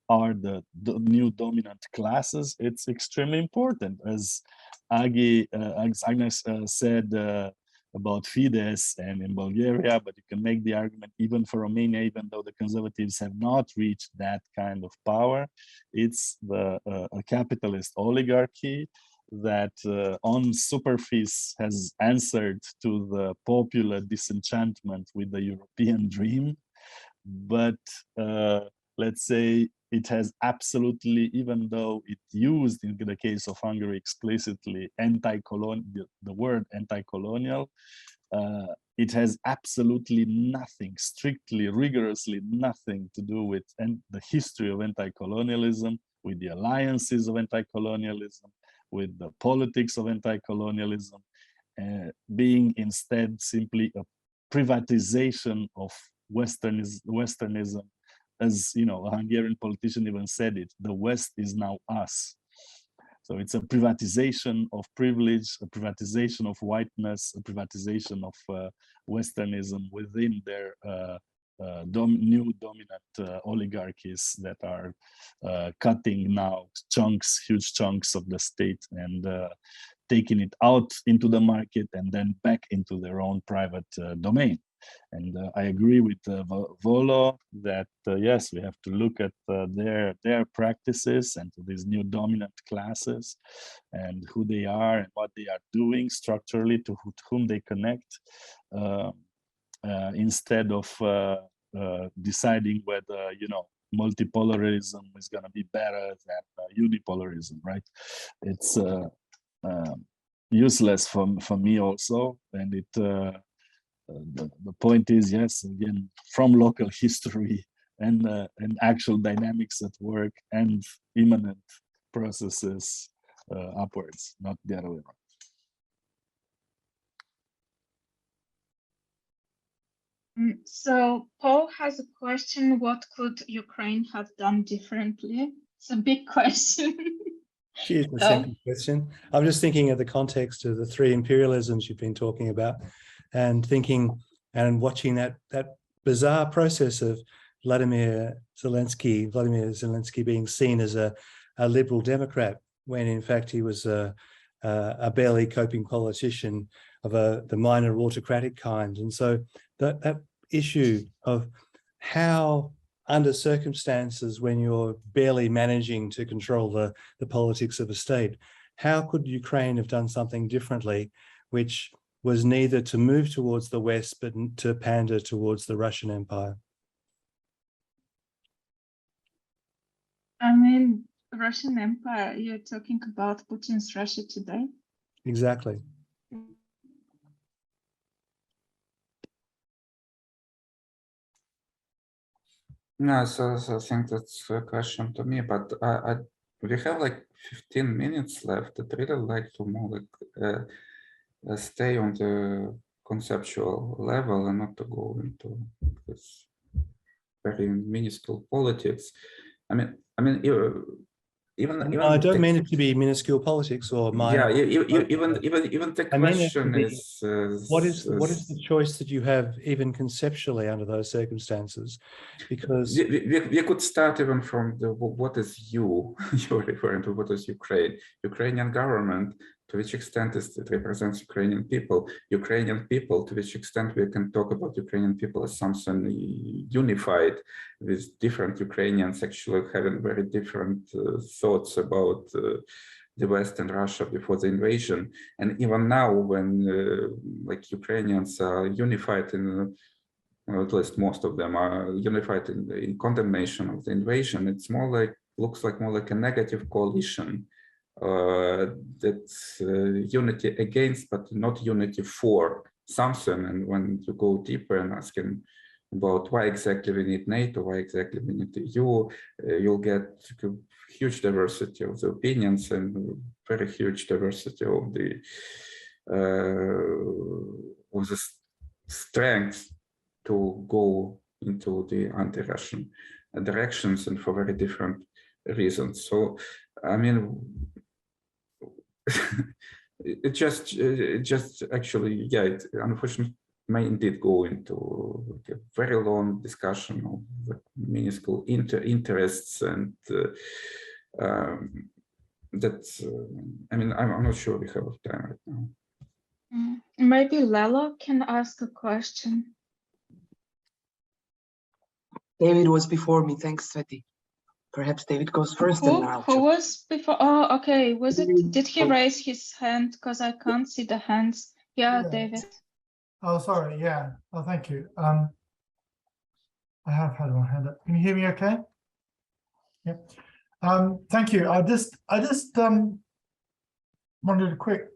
are the new dominant classes, it's extremely important. As Agnes said about Fidesz and in Bulgaria, but you can make the argument even for Romania, even though the conservatives have not reached that kind of power, it's a capitalist oligarchy that on superficie has answered to the popular disenchantment with the European dream, but let's say, it has absolutely, even though it used in the case of Hungary explicitly anti-colonial, the word anti-colonial, it has absolutely nothing, strictly, rigorously nothing to do with the history of anti-colonialism, with the alliances of anti-colonialism, with the politics of anti-colonialism, being instead simply a privatization of Westernism. As you know, a Hungarian politician even said it, the West is now us. So it's a privatization of privilege, a privatization of whiteness, a privatization of Westernism within their new dominant oligarchies that are cutting now chunks, huge chunks of the state and taking it out into the market and then back into their own private domain. And I agree with Volo that yes, we have to look at their practices and to these new dominant classes and who they are and what they are doing structurally, to whom they connect, instead of deciding whether, you know, multipolarism is going to be better than unipolarism, right? It's useless for me also, and it. The point is, yes, again, from local history and actual dynamics at work and immanent processes upwards, not the other way around. So Paul has a question: what could Ukraine have done differently? It's a big question. Here's the simple question. I'm just thinking of the context of the three imperialisms you've been talking about, and thinking and watching that bizarre process of Vladimir Zelensky being seen as a liberal Democrat, when in fact he was a barely coping politician of the minor autocratic kind. And so that issue of how, under circumstances when you're barely managing to control the politics of a state, how could Ukraine have done something differently, which was neither to move towards the West, but to pander towards the Russian Empire? I mean, Russian Empire, you're talking about Putin's Russia today? Exactly. No, so I think that's a question to me, but we have like 15 minutes left. I'd really like to more like stay on the conceptual level and not to go into this very minuscule politics. I mean, even I don't mean it to be minuscule politics or minor. Yeah, even the question is what is the choice that you have even conceptually under those circumstances? Because we could start even from the what is you're referring to, what is Ukrainian government, to which extent it represents Ukrainian people, to which extent we can talk about Ukrainian people as something unified, with different Ukrainians actually having very different thoughts about the West and Russia before the invasion. And even now, when like Ukrainians are unified in, or at least most of them are unified in condemnation of the invasion, it's more like, looks like more like a negative coalition. That's unity against, but not unity for something. And when you go deeper and asking about why exactly we need NATO, why exactly we need the EU, you'll get a huge diversity of the opinions and very huge diversity of the strength to go into the anti-Russian directions, and for very different reasons. So, I mean, it just actually, yeah, it unfortunately may indeed go into a very long discussion of the minuscule interests, and that's, I mean, I'm not sure we have time right now. Maybe Lelo can ask a question. David was before me. Thanks, Sveti. Perhaps David goes first. Who was before? Oh, okay. Was it? Did he raise his hand? Because I can't see the hands. Yeah, David. Oh, sorry. Yeah. Oh, thank you. I have had one hand up. Can you hear me okay? Yeah. Thank you. I just wanted a quick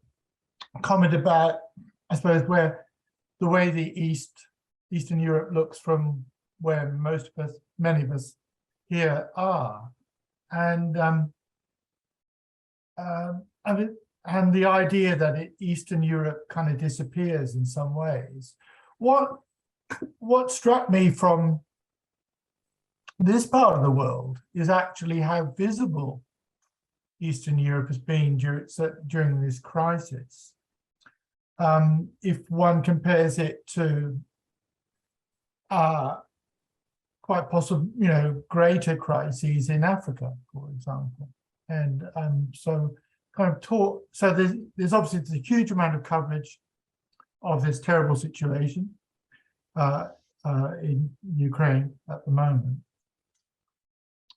comment about, I suppose, where the way the Eastern Europe looks from where most of us, many of us here are, and the idea that Eastern Europe kind of disappears in some ways. What struck me from this part of the world is actually how visible Eastern Europe has been during this crisis. If one compares it to quite possible, greater crises in Africa, for example, and so kind of so there's obviously a huge amount of coverage of this terrible situation in Ukraine at the moment,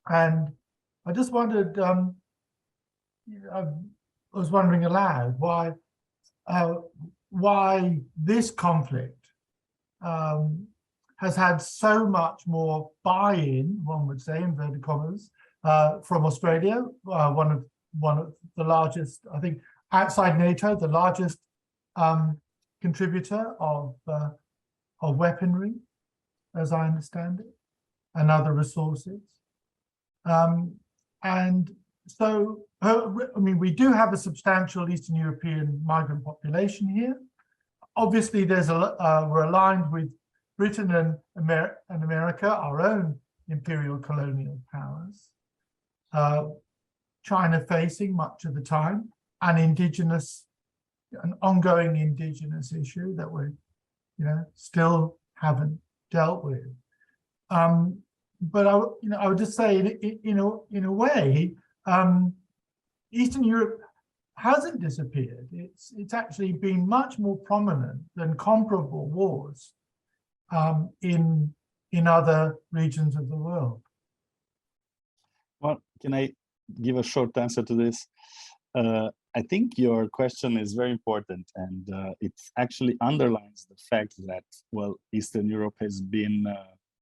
and I just wondered, I was wondering aloud why this conflict has had so much more buy-in, one would say, inverted commas, from Australia, one of the largest, I think, outside NATO, the largest contributor of weaponry, as I understand it, and other resources. And so, I mean, we do have a substantial Eastern European migrant population here. Obviously, we're aligned with Britain and America, our own imperial colonial powers. China facing much of the time an ongoing indigenous issue that we, still haven't dealt with. But I would just say, in a way, Eastern Europe hasn't disappeared. It's actually been much more prominent than comparable wars in other regions of the world. Well, can I give a short answer to this? I think your question is very important, and it actually underlines the fact that, well, Eastern Europe has been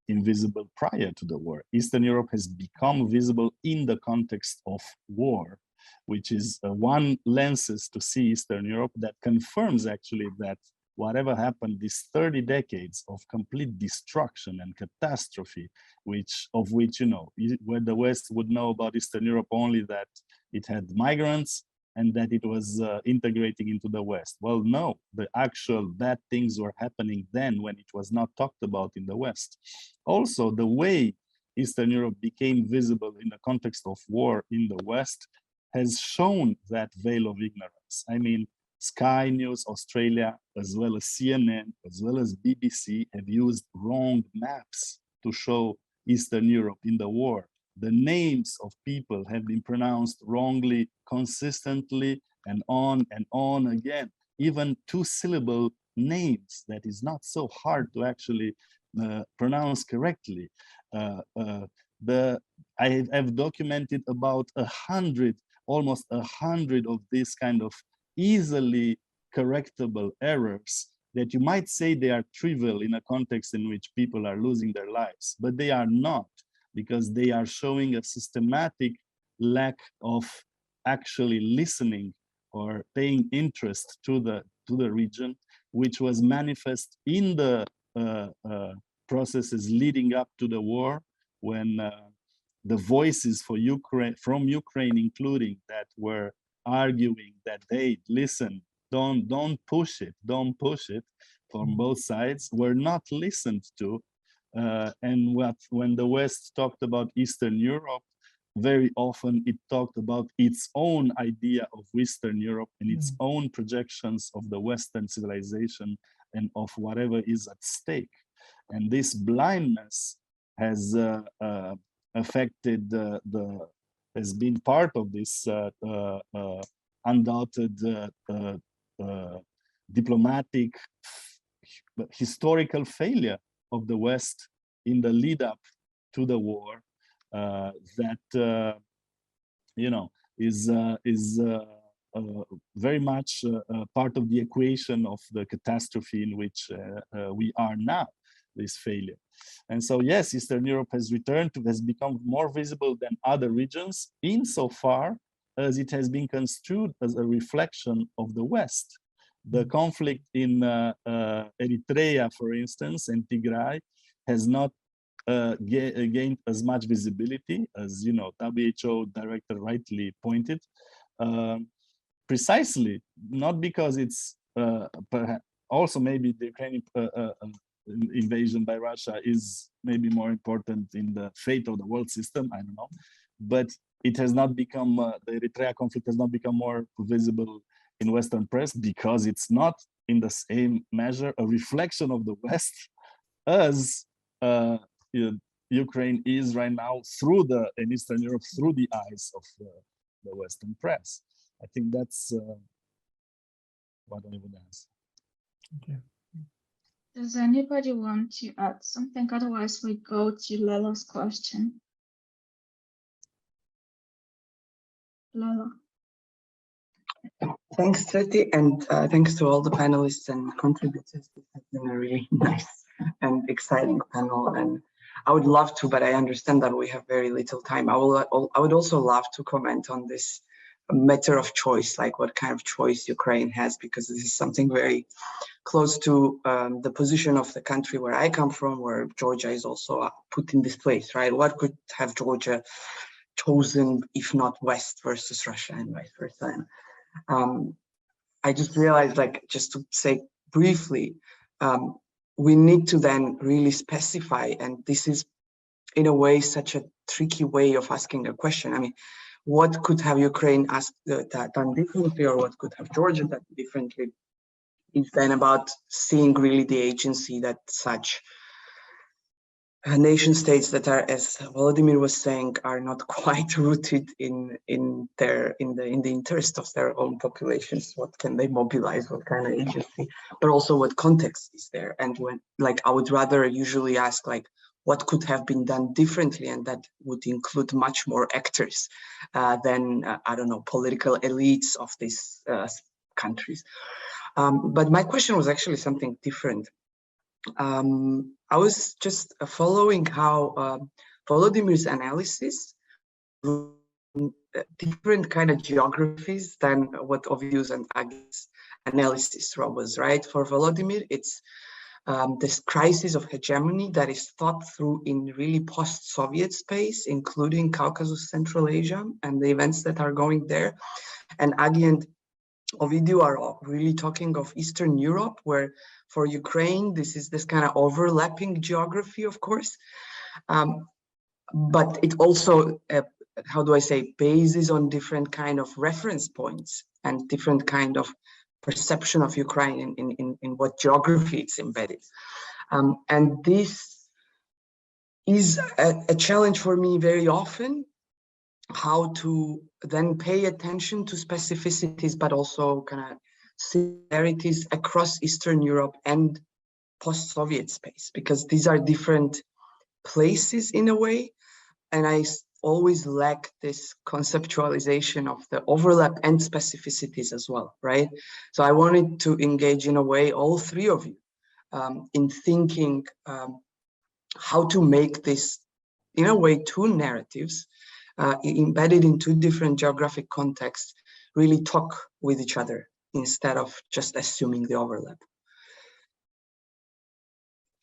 invisible prior to the war. Eastern Europe has become visible in the context of war, which is one lenses to see Eastern Europe that confirms actually that whatever happened, these 30 decades of complete destruction and catastrophe, of which, where the West would know about Eastern Europe only that it had migrants and that it was integrating into the West. Well, no, the actual bad things were happening then when it was not talked about in the West. Also, the way Eastern Europe became visible in the context of war in the West has shown that veil of ignorance. I mean, Sky News Australia, as well as CNN, as well as BBC, have used wrong maps to show Eastern Europe in the war. The names of people have been pronounced wrongly consistently and on again. Even two-syllable names that is not so hard to actually pronounce correctly. I have documented about almost 100 of these kind of easily correctable errors that you might say they are trivial in a context in which people are losing their lives, but they are not, because they are showing a systematic lack of actually listening or paying interest to the region, which was manifest in the processes leading up to the war, when the voices from Ukraine, including, that were arguing that, hey, listen, don't push it from both sides, were not listened to. And when the West talked about Eastern Europe, very often it talked about its own idea of Western Europe and its own projections of the Western civilization and of whatever is at stake. And this blindness has affected has been part of this undoubted diplomatic historical failure of the West in the lead up to the war, that is very much part of the equation of the catastrophe in which we are now. this failure. And so, yes, Eastern Europe has become more visible than other regions insofar as it has been construed as a reflection of the West. The conflict in Eritrea, for instance, and Tigray has not gained as much visibility as, you know, WHO director rightly pointed, precisely not because it's also maybe the Ukrainian invasion by Russia is maybe more important in the fate of the world system, I don't know, but it has not become, the Eritrea conflict has not become more visible in Western press because it's not in the same measure a reflection of the West as Ukraine is right now in Eastern Europe through the eyes of the Western press. I think that's what I would answer. Okay. Does anybody want to add something? Otherwise, we go to Lela's question. Lela. Thanks, Sveti, and thanks to all the panelists and contributors. This has been a really nice and exciting panel, and I would love to, but I understand that we have very little time. I would also love to comment on this matter of choice, like what kind of choice Ukraine has, because this is something very close to the position of the country where I come from, where Georgia is also put in this place, right? What could have Georgia chosen if not West versus Russia and vice versa? And, I just realized, like, just to say briefly, we need to then really specify, and this is in a way such a tricky way of asking a question. I mean, what could have Ukraine done differently, or what could have Georgia done differently? It's then about seeing really the agency that such nation states that are, as Volodymyr was saying, are not quite rooted in the interest of their own populations. What can they mobilize? What kind of agency? But also what context is there? And when, like, I would rather usually ask, like, what could have been done differently, and that would include much more actors than I don't know, political elites of these countries. But my question was actually something different. I was just following how Volodymyr's analysis, different kind of geographies than what Ovidiu's and Agi's analysis was, right? For Volodymyr, it's this crisis of hegemony that is thought through in really post-Soviet space, including Caucasus, Central Asia, and the events that are going there. And Agi and Ovidiu are really talking of Eastern Europe, where for Ukraine, this is this kind of overlapping geography, of course. But it also, how do I say, bases on different kind of reference points and different kind of perception of Ukraine in what geography it's embedded. And this is a challenge for me very often, how to then pay attention to specificities, but also kind of similarities across Eastern Europe and post-Soviet space, because these are different places in a way. And I always lack this conceptualization of the overlap and specificities as well, right? So I wanted to engage in a way, all three of you, in thinking how to make this, in a way, two narratives embedded in two different geographic contexts, really talk with each other instead of just assuming the overlap.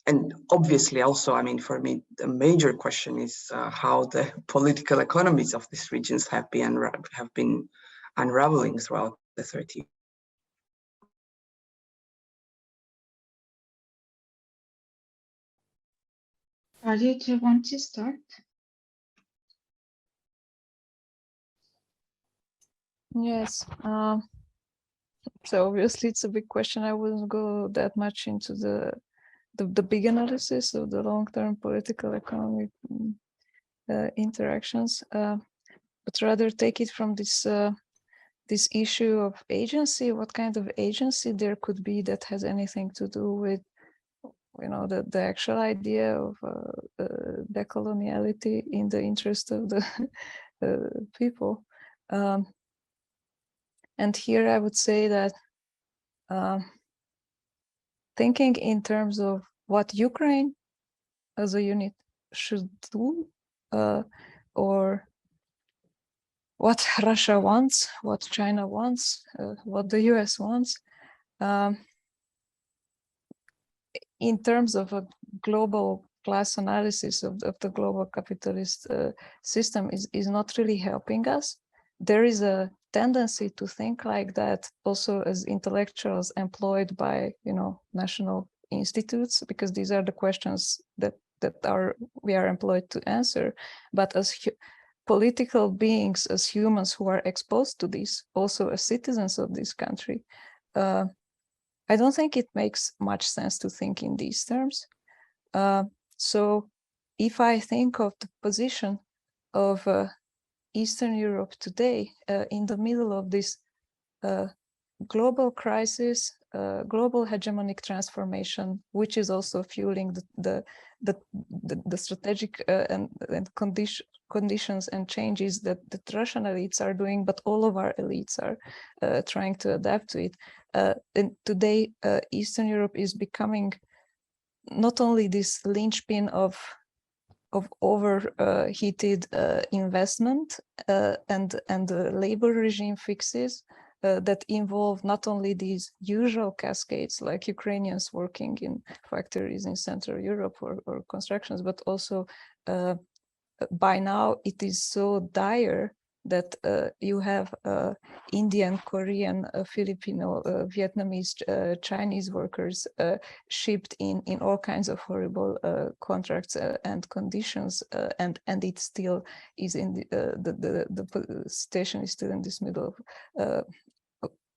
And obviously also, I mean, for me, the major question is how the political economies of these regions have been unraveling throughout the 30 years. Adi, do you want to start? Yes. So obviously it's a big question. I wouldn't go that much into the big analysis of the long-term political economic interactions, but rather take it from this this issue of agency. What kind of agency there could be that has anything to do with, you know, the actual idea of decoloniality in the interest of the people. And here I would say that thinking in terms of what Ukraine as a unit should do, or what Russia wants, what China wants, what the US wants. In terms of a global class analysis of the global capitalist system is not really helping us. There is a tendency to think like that also as intellectuals employed by, national institutes, because these are the questions that we are employed to answer. But as political beings, as humans who are exposed to this, also as citizens of this country, I don't think it makes much sense to think in these terms. So if I think of the position of Eastern Europe today in the middle of this global crisis, global hegemonic transformation, which is also fueling the strategic and conditions and changes that the Russian elites are doing, but all of our elites are trying to adapt to it. And today, Eastern Europe is becoming not only this linchpin of overheated investment and labor regime fixes that involve not only these usual cascades like Ukrainians working in factories in Central Europe or constructions, but also by now it is so dire that you have Indian, Korean, Filipino, Vietnamese, Chinese workers shipped in all kinds of horrible contracts and conditions, and it still is in the situation is still in this middle of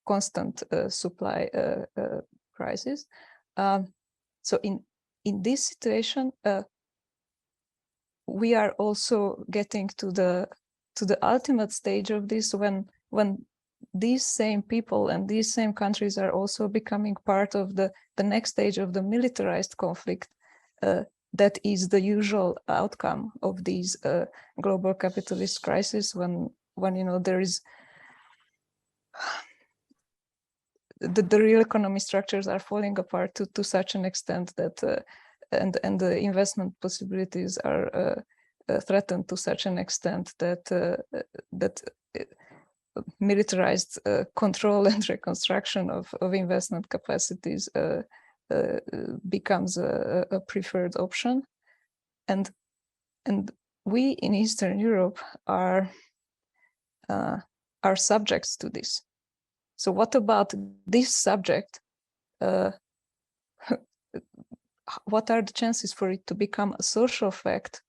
constant supply crisis. So in this situation, we are also getting to the ultimate stage of this when these same people and these same countries are also becoming part of the next stage of the militarized conflict that is the usual outcome of these global capitalist crises when there is the real economy structures are falling apart to such an extent that and the investment possibilities are threatened to such an extent that militarized control and reconstruction of investment capacities becomes a preferred option, and we in Eastern Europe are subjects to this. So what about this subject? What are the chances for it to become a social fact,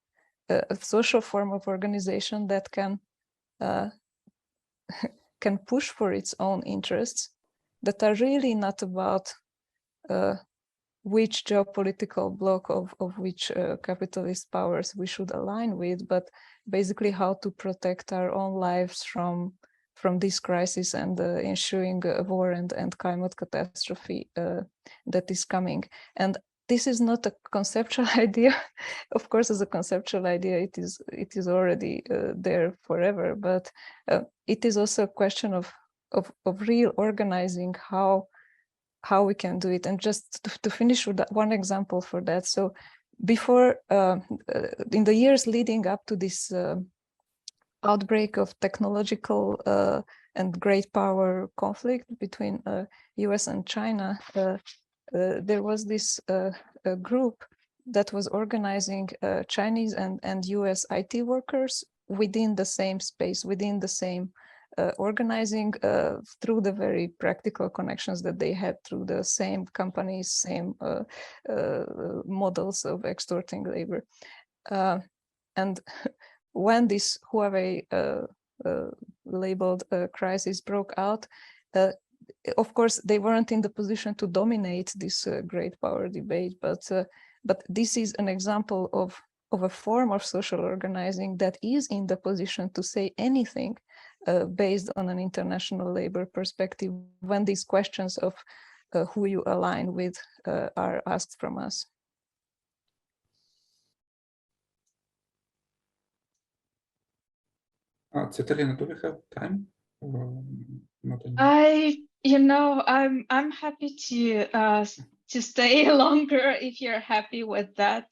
a social form of organization that can push for its own interests that are really not about which geopolitical bloc of which capitalist powers we should align with, but basically how to protect our own lives from this crisis and ensuing war and climate catastrophe that is coming. And this is not a conceptual idea. Of course, as a conceptual idea, it is already there forever. But it is also a question of real organizing how we can do it. And just to finish with that one example for that. So before, in the years leading up to this outbreak of technological and great power conflict between US and China, there was this group that was organizing Chinese and US IT workers within the same space, within the same organizing through the very practical connections that they had through the same companies, same models of extorting labor. And when this Huawei labeled crisis broke out, of course, they weren't in the position to dominate this great power debate, but this is an example of a form of social organizing that is in the position to say anything based on an international labor perspective when these questions of who you align with are asked from us. Citalina, do we have time? Not I'm happy to to stay longer if you're happy with that.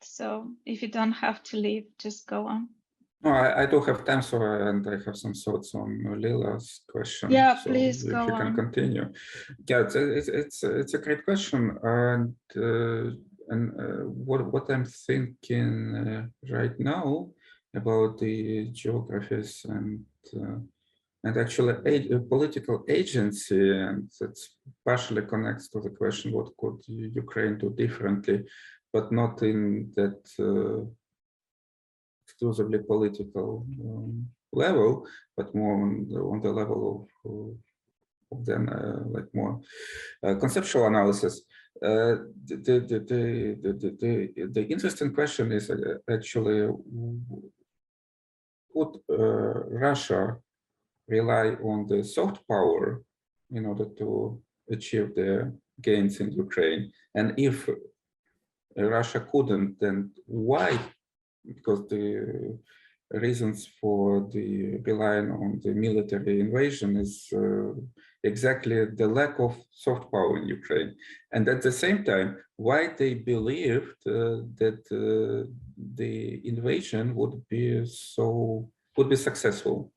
So if you don't have to leave, just go on. No, I do have time, so and I have some thoughts on Lila's question. Yeah, so please if go you can on. continue. Yeah, it's a great question, and what I'm thinking right now about the geographies and actually political agency, and that's partially connects to the question what could Ukraine do differently, but not in that exclusively political level, but more on the level of then like more conceptual analysis. The interesting question is actually, would Russia rely on the soft power in order to achieve the gains in Ukraine? And if Russia couldn't, then why? Because the reasons for the relying on the military invasion is exactly the lack of soft power in Ukraine. And at the same time, why they believed that the invasion would be successful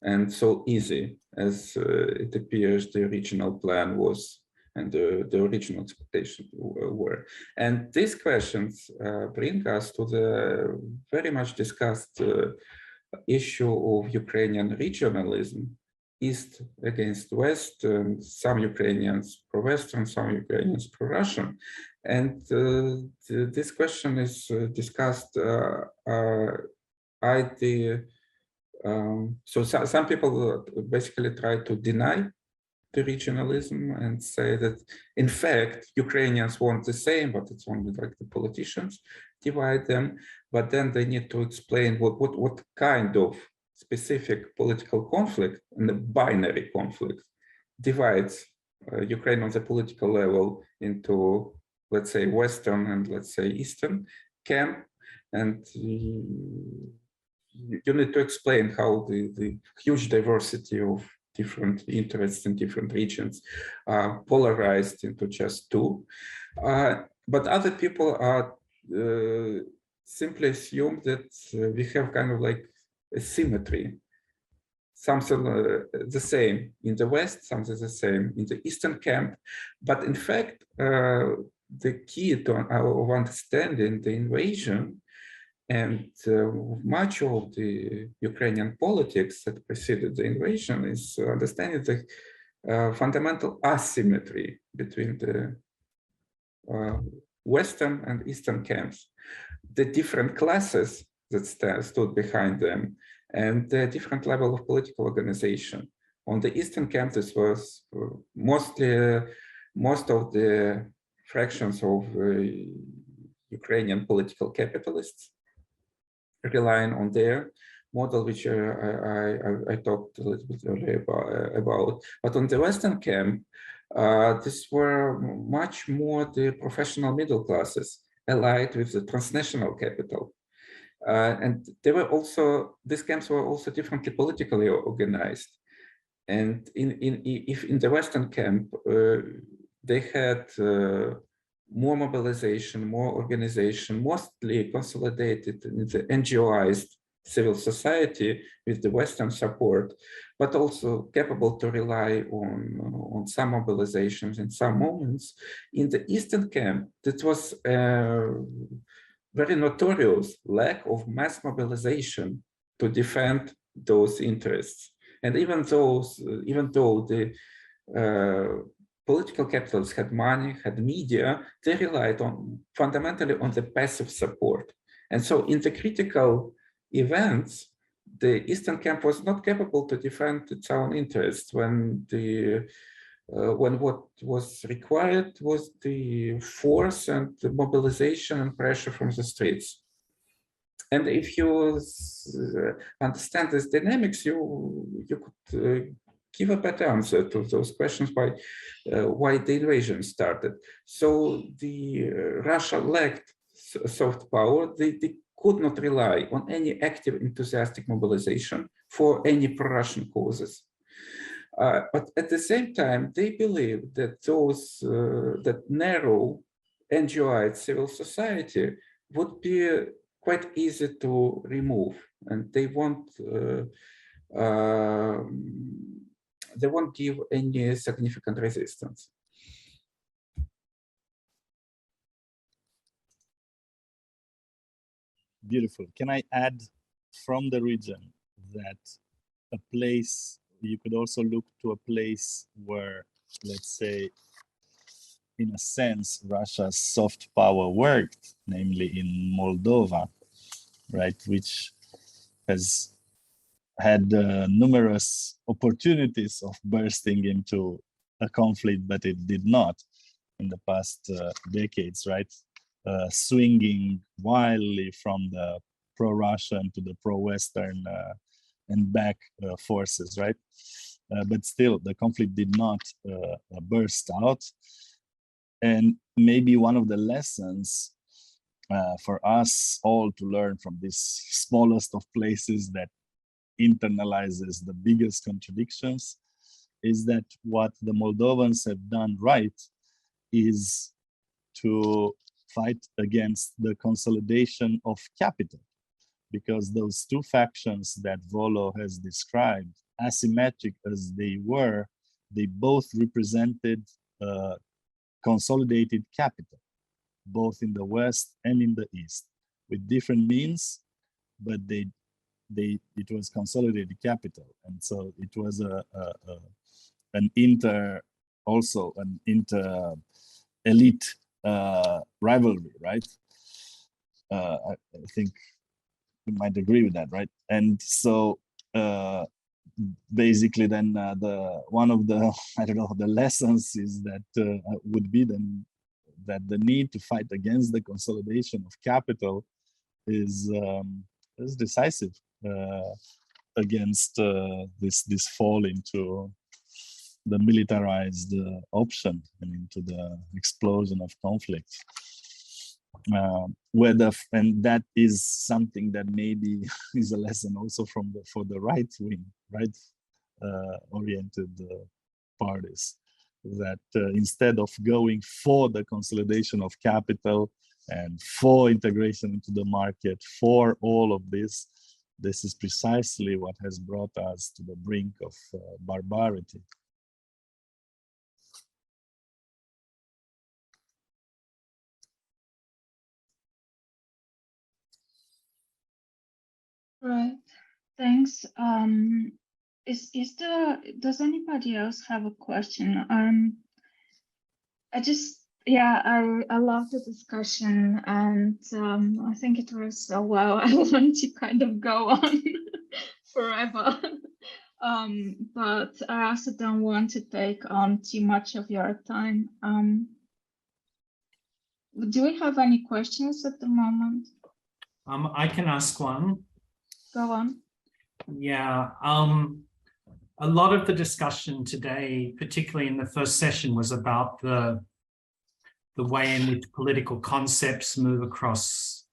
and so easy as it appears the original plan was and the original expectations were. And these questions bring us to the very much discussed issue of Ukrainian regionalism, East against West, and some Ukrainians pro-Western, some Ukrainians pro-Russian. And this question is discussed so some people basically try to deny the regionalism and say that, in fact, Ukrainians want the same, but it's only like the politicians divide them. But then they need to explain what kind of specific political conflict, and the binary conflict, divides Ukraine on the political level into, let's say, Western and let's say Eastern camp. And you need to explain how the huge diversity of different interests in different regions are polarized into just two. But other people are simply assume that we have kind of like a symmetry, something the same in the West, something the same in the Eastern camp. But in fact, the key to of understanding the invasion and much of the Ukrainian politics that preceded the invasion is understanding the fundamental asymmetry between the Western and Eastern camps, the different classes that stood behind them, and the different level of political organization. On the Eastern camp, this was most of the fractions of Ukrainian political capitalists, relying on their model, which I talked a little bit earlier about. But on the Western camp, these were much more the professional middle classes allied with the transnational capital. And they were also, these camps were also differently politically organized. And if in the Western camp, they had more mobilization, more organization, mostly consolidated in the NGOized civil society with the Western support, but also capable to rely on some mobilizations in some moments. In the Eastern camp, that was a very notorious lack of mass mobilization to defend those interests. And even though the political capitals had money, had media, they relied fundamentally on the passive support. And so in the critical events, the Eastern camp was not capable to defend its own interests when what was required was the force and the mobilization and pressure from the streets. And if you understand these dynamics, you could give a better answer to those questions why the invasion started. So the Russia lacked soft power. They could not rely on any active enthusiastic mobilization for any pro-Russian causes. But at the same time, they believe that those that narrow NGOite civil society would be quite easy to remove, and they won't give any significant resistance. Beautiful. Can I add from the region that a place, you could also look to a place where, let's say, in a sense, Russia's soft power worked, namely in Moldova, right, which has had numerous opportunities of bursting into a conflict, but it did not in the past decades, right? Swinging wildly from the pro-Russian to the pro-Western and back forces, right? But still, the conflict did not burst out. And maybe one of the lessons for us all to learn from this smallest of places that internalizes the biggest contradictions is that what the Moldovans have done right is to fight against the consolidation of capital, because those two factions that Volo has described, asymmetric as they were, they both represented consolidated capital, both in the West and in the East, with different means, but it was consolidated capital. And so it was an inter-elite rivalry, right? I think you might agree with that, right? And so basically then one of the, I don't know, the lessons is that would be then that the need to fight against the consolidation of capital is decisive against this fall into the militarized option and into the explosion of conflict. And that is something that maybe is a lesson also for the right wing, right oriented parties, that instead of going for the consolidation of capital and for integration into the market, for all of this, this is precisely what has brought us to the brink of barbarity. Right, thanks. Does anybody else have a question? I love the discussion, and I think it was well. I want to kind of go on forever, but I also don't want to take on too much of your time. Do we have any questions at the moment? I can ask one. Go on. Yeah. A lot of the discussion today, particularly in the first session, was about the way in which political concepts move across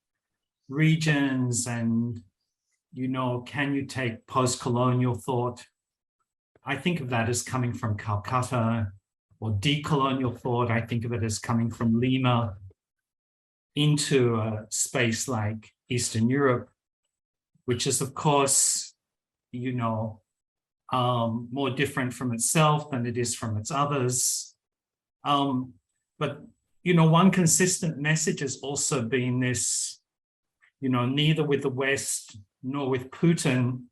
regions, and, you know, can you take post-colonial thought? I think of that as coming from Calcutta, or decolonial thought, I think of it as coming from Lima into a space like Eastern Europe, which is, of course, you know, more different from itself than it is from its others. But, you know, one consistent message has also been this, you know, neither with the West nor with Putin,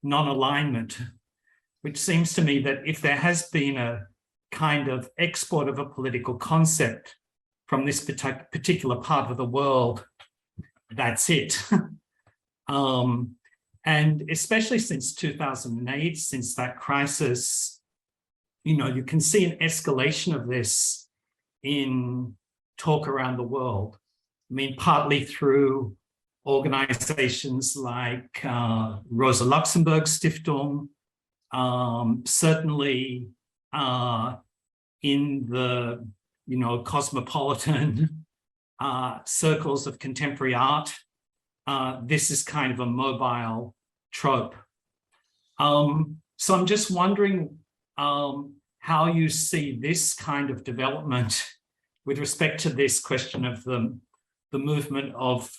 non-alignment, which seems to me that if there has been a kind of export of a political concept from this particular part of the world, that's it. And especially since 2008, since that crisis, you know, you can see an escalation of this in talk around the world. I mean, partly through organizations like Rosa Luxemburg Stiftung, certainly in the, you know, cosmopolitan circles of contemporary art. This is kind of a mobile trope. So I'm just wondering how you see this kind of development with respect to this question of the movement of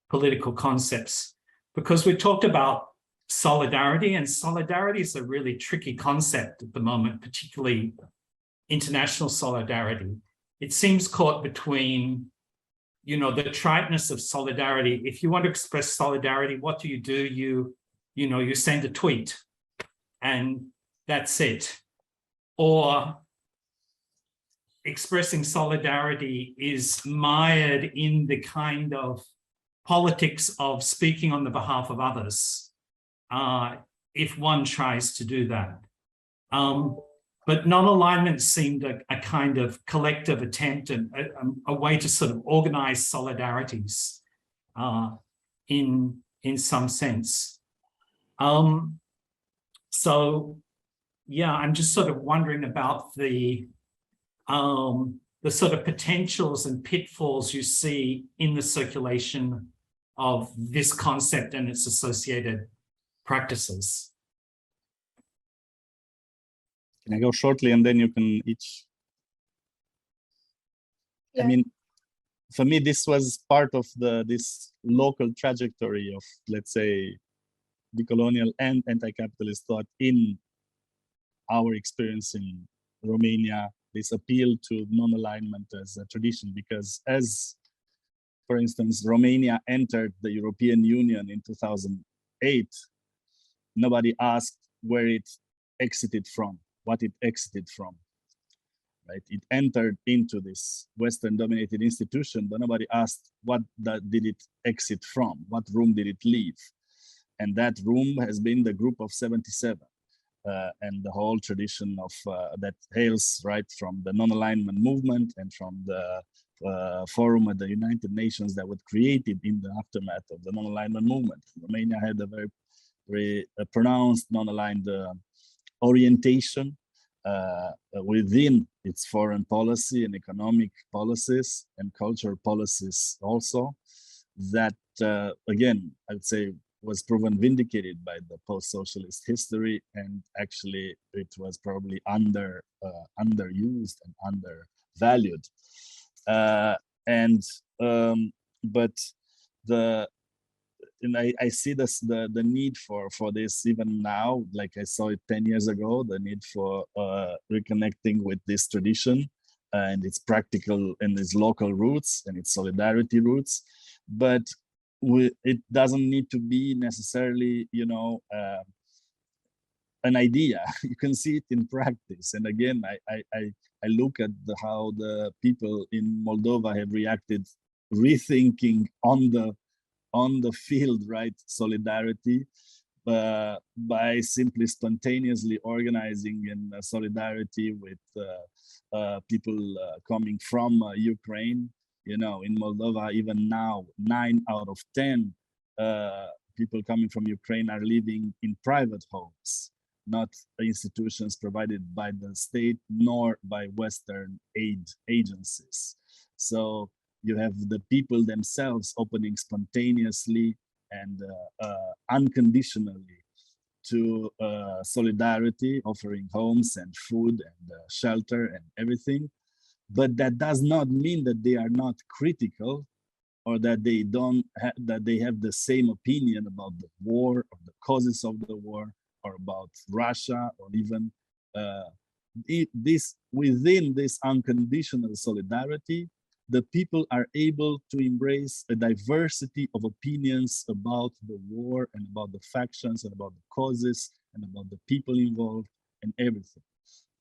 political concepts, because we talked about solidarity, and solidarity is a really tricky concept at the moment, particularly international solidarity. It seems caught between, you know, the triteness of solidarity. If you want to express solidarity, what do? You send a tweet and that's it. Or expressing solidarity is mired in the kind of politics of speaking on the behalf of others, if one tries to do that. But non-alignment seemed a kind of collective attempt and a way to sort of organize solidarities in some sense. So yeah, I'm just sort of wondering about the sort of potentials and pitfalls you see in the circulation of this concept and its associated practices. Can I go shortly and then you can each? Yeah. I mean, for me, this was part of this local trajectory of, let's say, decolonial and anti-capitalist thought in our experience in Romania, this appeal to non-alignment as a tradition, because as, for instance, Romania entered the European Union in 2008, nobody asked where it exited from, what it exited from, right? It entered into this Western-dominated institution, but nobody asked what did it exit from, what room did it leave? And that room has been the Group of 77. And the whole tradition of that hails right from the non-alignment movement and from the forum at the United Nations that was created in the aftermath of the non-alignment movement. Romania had a very pronounced non-aligned orientation within its foreign policy and economic policies and cultural policies also, that again, I would say was proven vindicated by the post-socialist history, and actually it was probably underused and undervalued. I see the need for this even now, like I saw it 10 years ago, the need for reconnecting with this tradition and its practical and its local roots and its solidarity roots. But it doesn't need to be necessarily, you know, an idea. You can see it in practice. And again, I look at how the people in Moldova have reacted, rethinking on the field, right, solidarity, by simply spontaneously organizing in solidarity with people coming from Ukraine. You know, in Moldova, even now, 9 out of 10 people coming from Ukraine are living in private homes, not institutions provided by the state nor by Western aid agencies. So you have the people themselves opening spontaneously and unconditionally to solidarity, offering homes and food and shelter and everything. But that does not mean that they are not critical, or that they have the same opinion about the war or the causes of the war, or about Russia, or even within this unconditional solidarity, the people are able to embrace a diversity of opinions about the war and about the factions and about the causes and about the people involved and everything.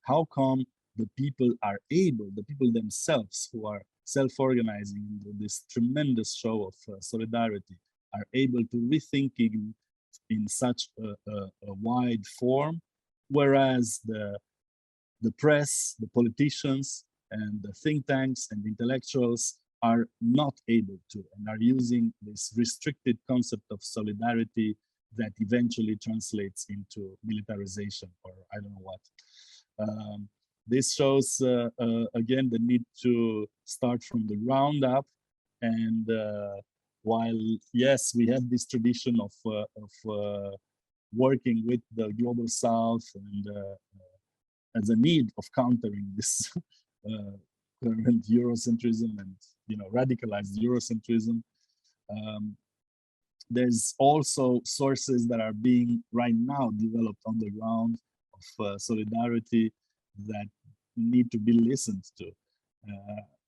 How come the people are able, the people themselves who are self-organizing into this tremendous show of solidarity, are able to rethink in such a wide form, whereas the press, the politicians, and the think tanks and the intellectuals are not able to, and are using this restricted concept of solidarity that eventually translates into militarization, or I don't know what. This shows, again, the need to start from the ground up. And while, yes, we have this tradition of working with the Global South as a need of countering this current Eurocentrism and radicalized Eurocentrism. There's also sources that are being right now developed on the ground of solidarity that need to be listened to,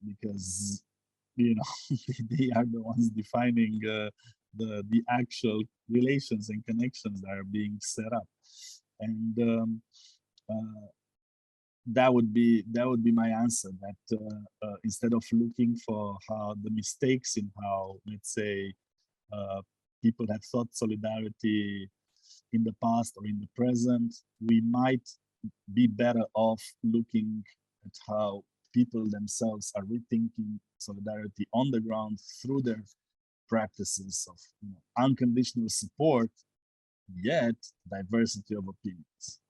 because they are the ones defining the actual relations and connections that are being set up, and that would be my answer. That instead of looking for how the mistakes in how, let's say, people have thought solidarity in the past or in the present, we might be better off looking at how people themselves are rethinking solidarity on the ground through their practices of unconditional support, yet diversity of opinions.